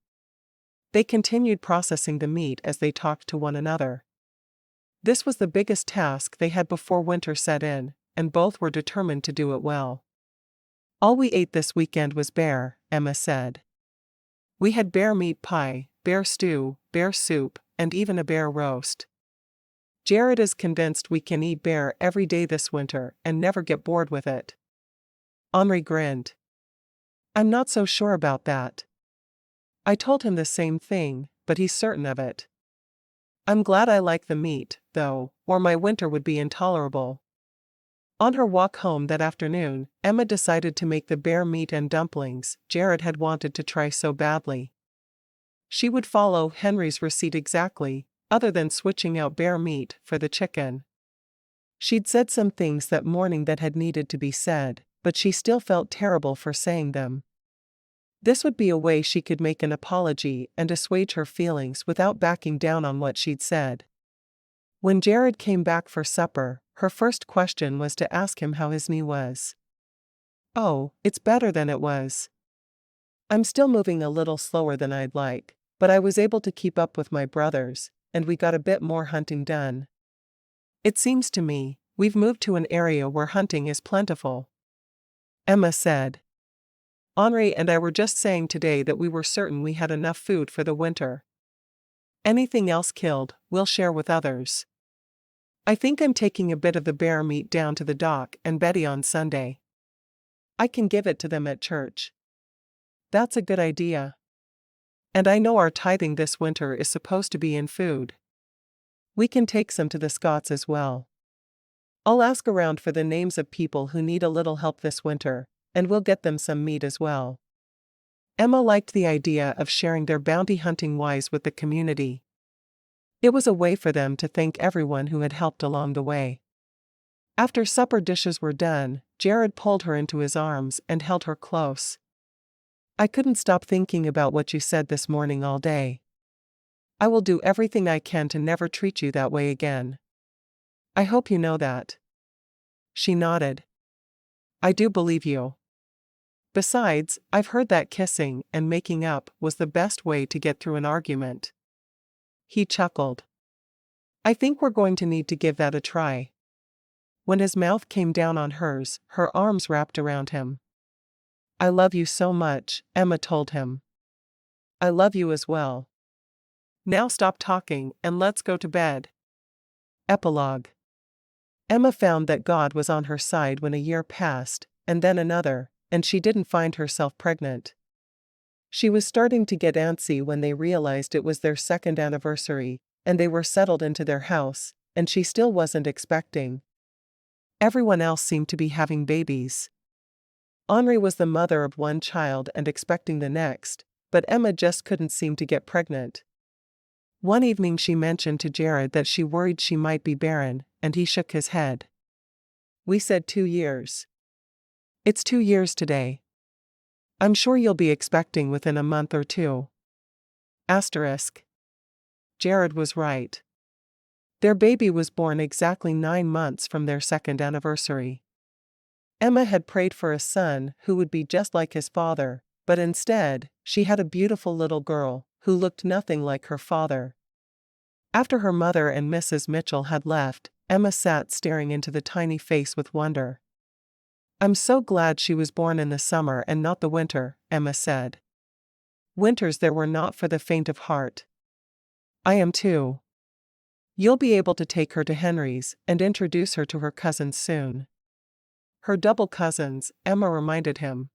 They continued processing the meat as they talked to one another. This was the biggest task they had before winter set in, and both were determined to do it well. All we ate this weekend was bear, Emma said. We had bear meat pie, bear stew, bear soup, and even a bear roast. Jared is convinced we can eat bear every day this winter and never get bored with it. Henri grinned. I'm not so sure about that. I told him the same thing, but he's certain of it. I'm glad I like the meat, though, or my winter would be intolerable. On her walk home that afternoon, Emma decided to make the bear meat and dumplings Jared had wanted to try so badly. She would follow Henry's receipt exactly, other than switching out bear meat for the chicken. She'd said some things that morning that had needed to be said, but she still felt terrible for saying them. This would be a way she could make an apology and assuage her feelings without backing down on what she'd said. When Jared came back for supper, her first question was to ask him how his knee was. Oh, it's better than it was. I'm still moving a little slower than I'd like, but I was able to keep up with my brothers, and we got a bit more hunting done. It seems to me, we've moved to an area where hunting is plentiful. Emma said. Henri and I were just saying today that we were certain we had enough food for the winter. Anything else killed, we'll share with others. I think I'm taking a bit of the bear meat down to the doc and Betty on Sunday. I can give it to them at church. That's a good idea. And I know our tithing this winter is supposed to be in food. We can take some to the Scots as well. I'll ask around for the names of people who need a little help this winter, and we'll get them some meat as well. Emma liked the idea of sharing their bounty hunting wise with the community. It was a way for them to thank everyone who had helped along the way. After supper dishes were done, Jared pulled her into his arms and held her close. I couldn't stop thinking about what you said this morning all day. I will do everything I can to never treat you that way again. I hope you know that. She nodded. I do believe you. Besides, I've heard that kissing and making up was the best way to get through an argument. He chuckled. I think we're going to need to give that a try. When his mouth came down on hers, her arms wrapped around him. "I love you so much," Emma told him. "I love you as well. Now stop talking and let's go to bed." Epilogue. Emma found that God was on her side when a year passed, and then another, and she didn't find herself pregnant. She was starting to get antsy when they realized it was their second anniversary, and they were settled into their house, and she still wasn't expecting. Everyone else seemed to be having babies. Henri was the mother of one child and expecting the next, but Emma just couldn't seem to get pregnant. One evening she mentioned to Jared that she worried she might be barren, and he shook his head. "We said 2 years. It's 2 years today. I'm sure you'll be expecting within a month or two." Asterisk. Jared was right. Their baby was born exactly 9 months from their second anniversary. Emma had prayed for a son who would be just like his father, but instead, she had a beautiful little girl who looked nothing like her father. After her mother and Mrs. Mitchell had left, Emma sat staring into the tiny face with wonder. "I'm so glad she was born in the summer and not the winter," Emma said. "Winters there were not for the faint of heart." "I am too. You'll be able to take her to Henry's and introduce her to her cousins soon." "Her double cousins," Emma reminded him.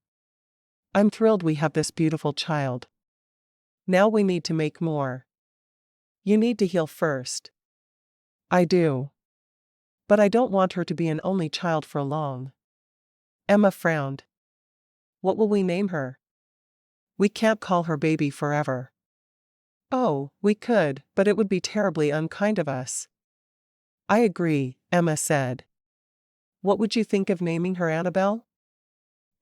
"I'm thrilled we have this beautiful child. Now we need to make more." "You need to heal first." "I do. But I don't want her to be an only child for long." Emma frowned. "What will we name her?" "We can't call her baby forever." "Oh, we could, but it would be terribly unkind of us." "I agree," Emma said. "What would you think of naming her Annabelle?"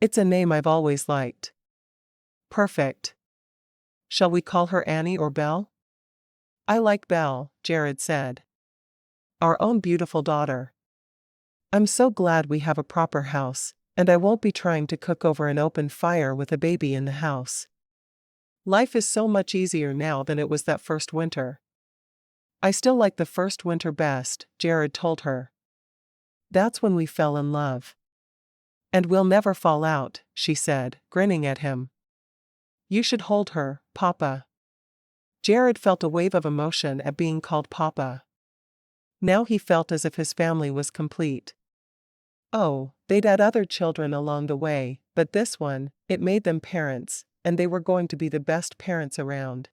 "It's a name I've always liked." "Perfect. Shall we call her Annie or Belle?" "I like Belle," Jared said. "Our own beautiful daughter. I'm so glad we have a proper house, and I won't be trying to cook over an open fire with a baby in the house. Life is so much easier now than it was that first winter." "I still like the first winter best," Jared told her. "That's when we fell in love." "And we'll never fall out," she said, grinning at him. "You should hold her, Papa." Jared felt a wave of emotion at being called Papa. Now he felt as if his family was complete. Oh, they'd had other children along the way, but this one, it made them parents, and they were going to be the best parents around.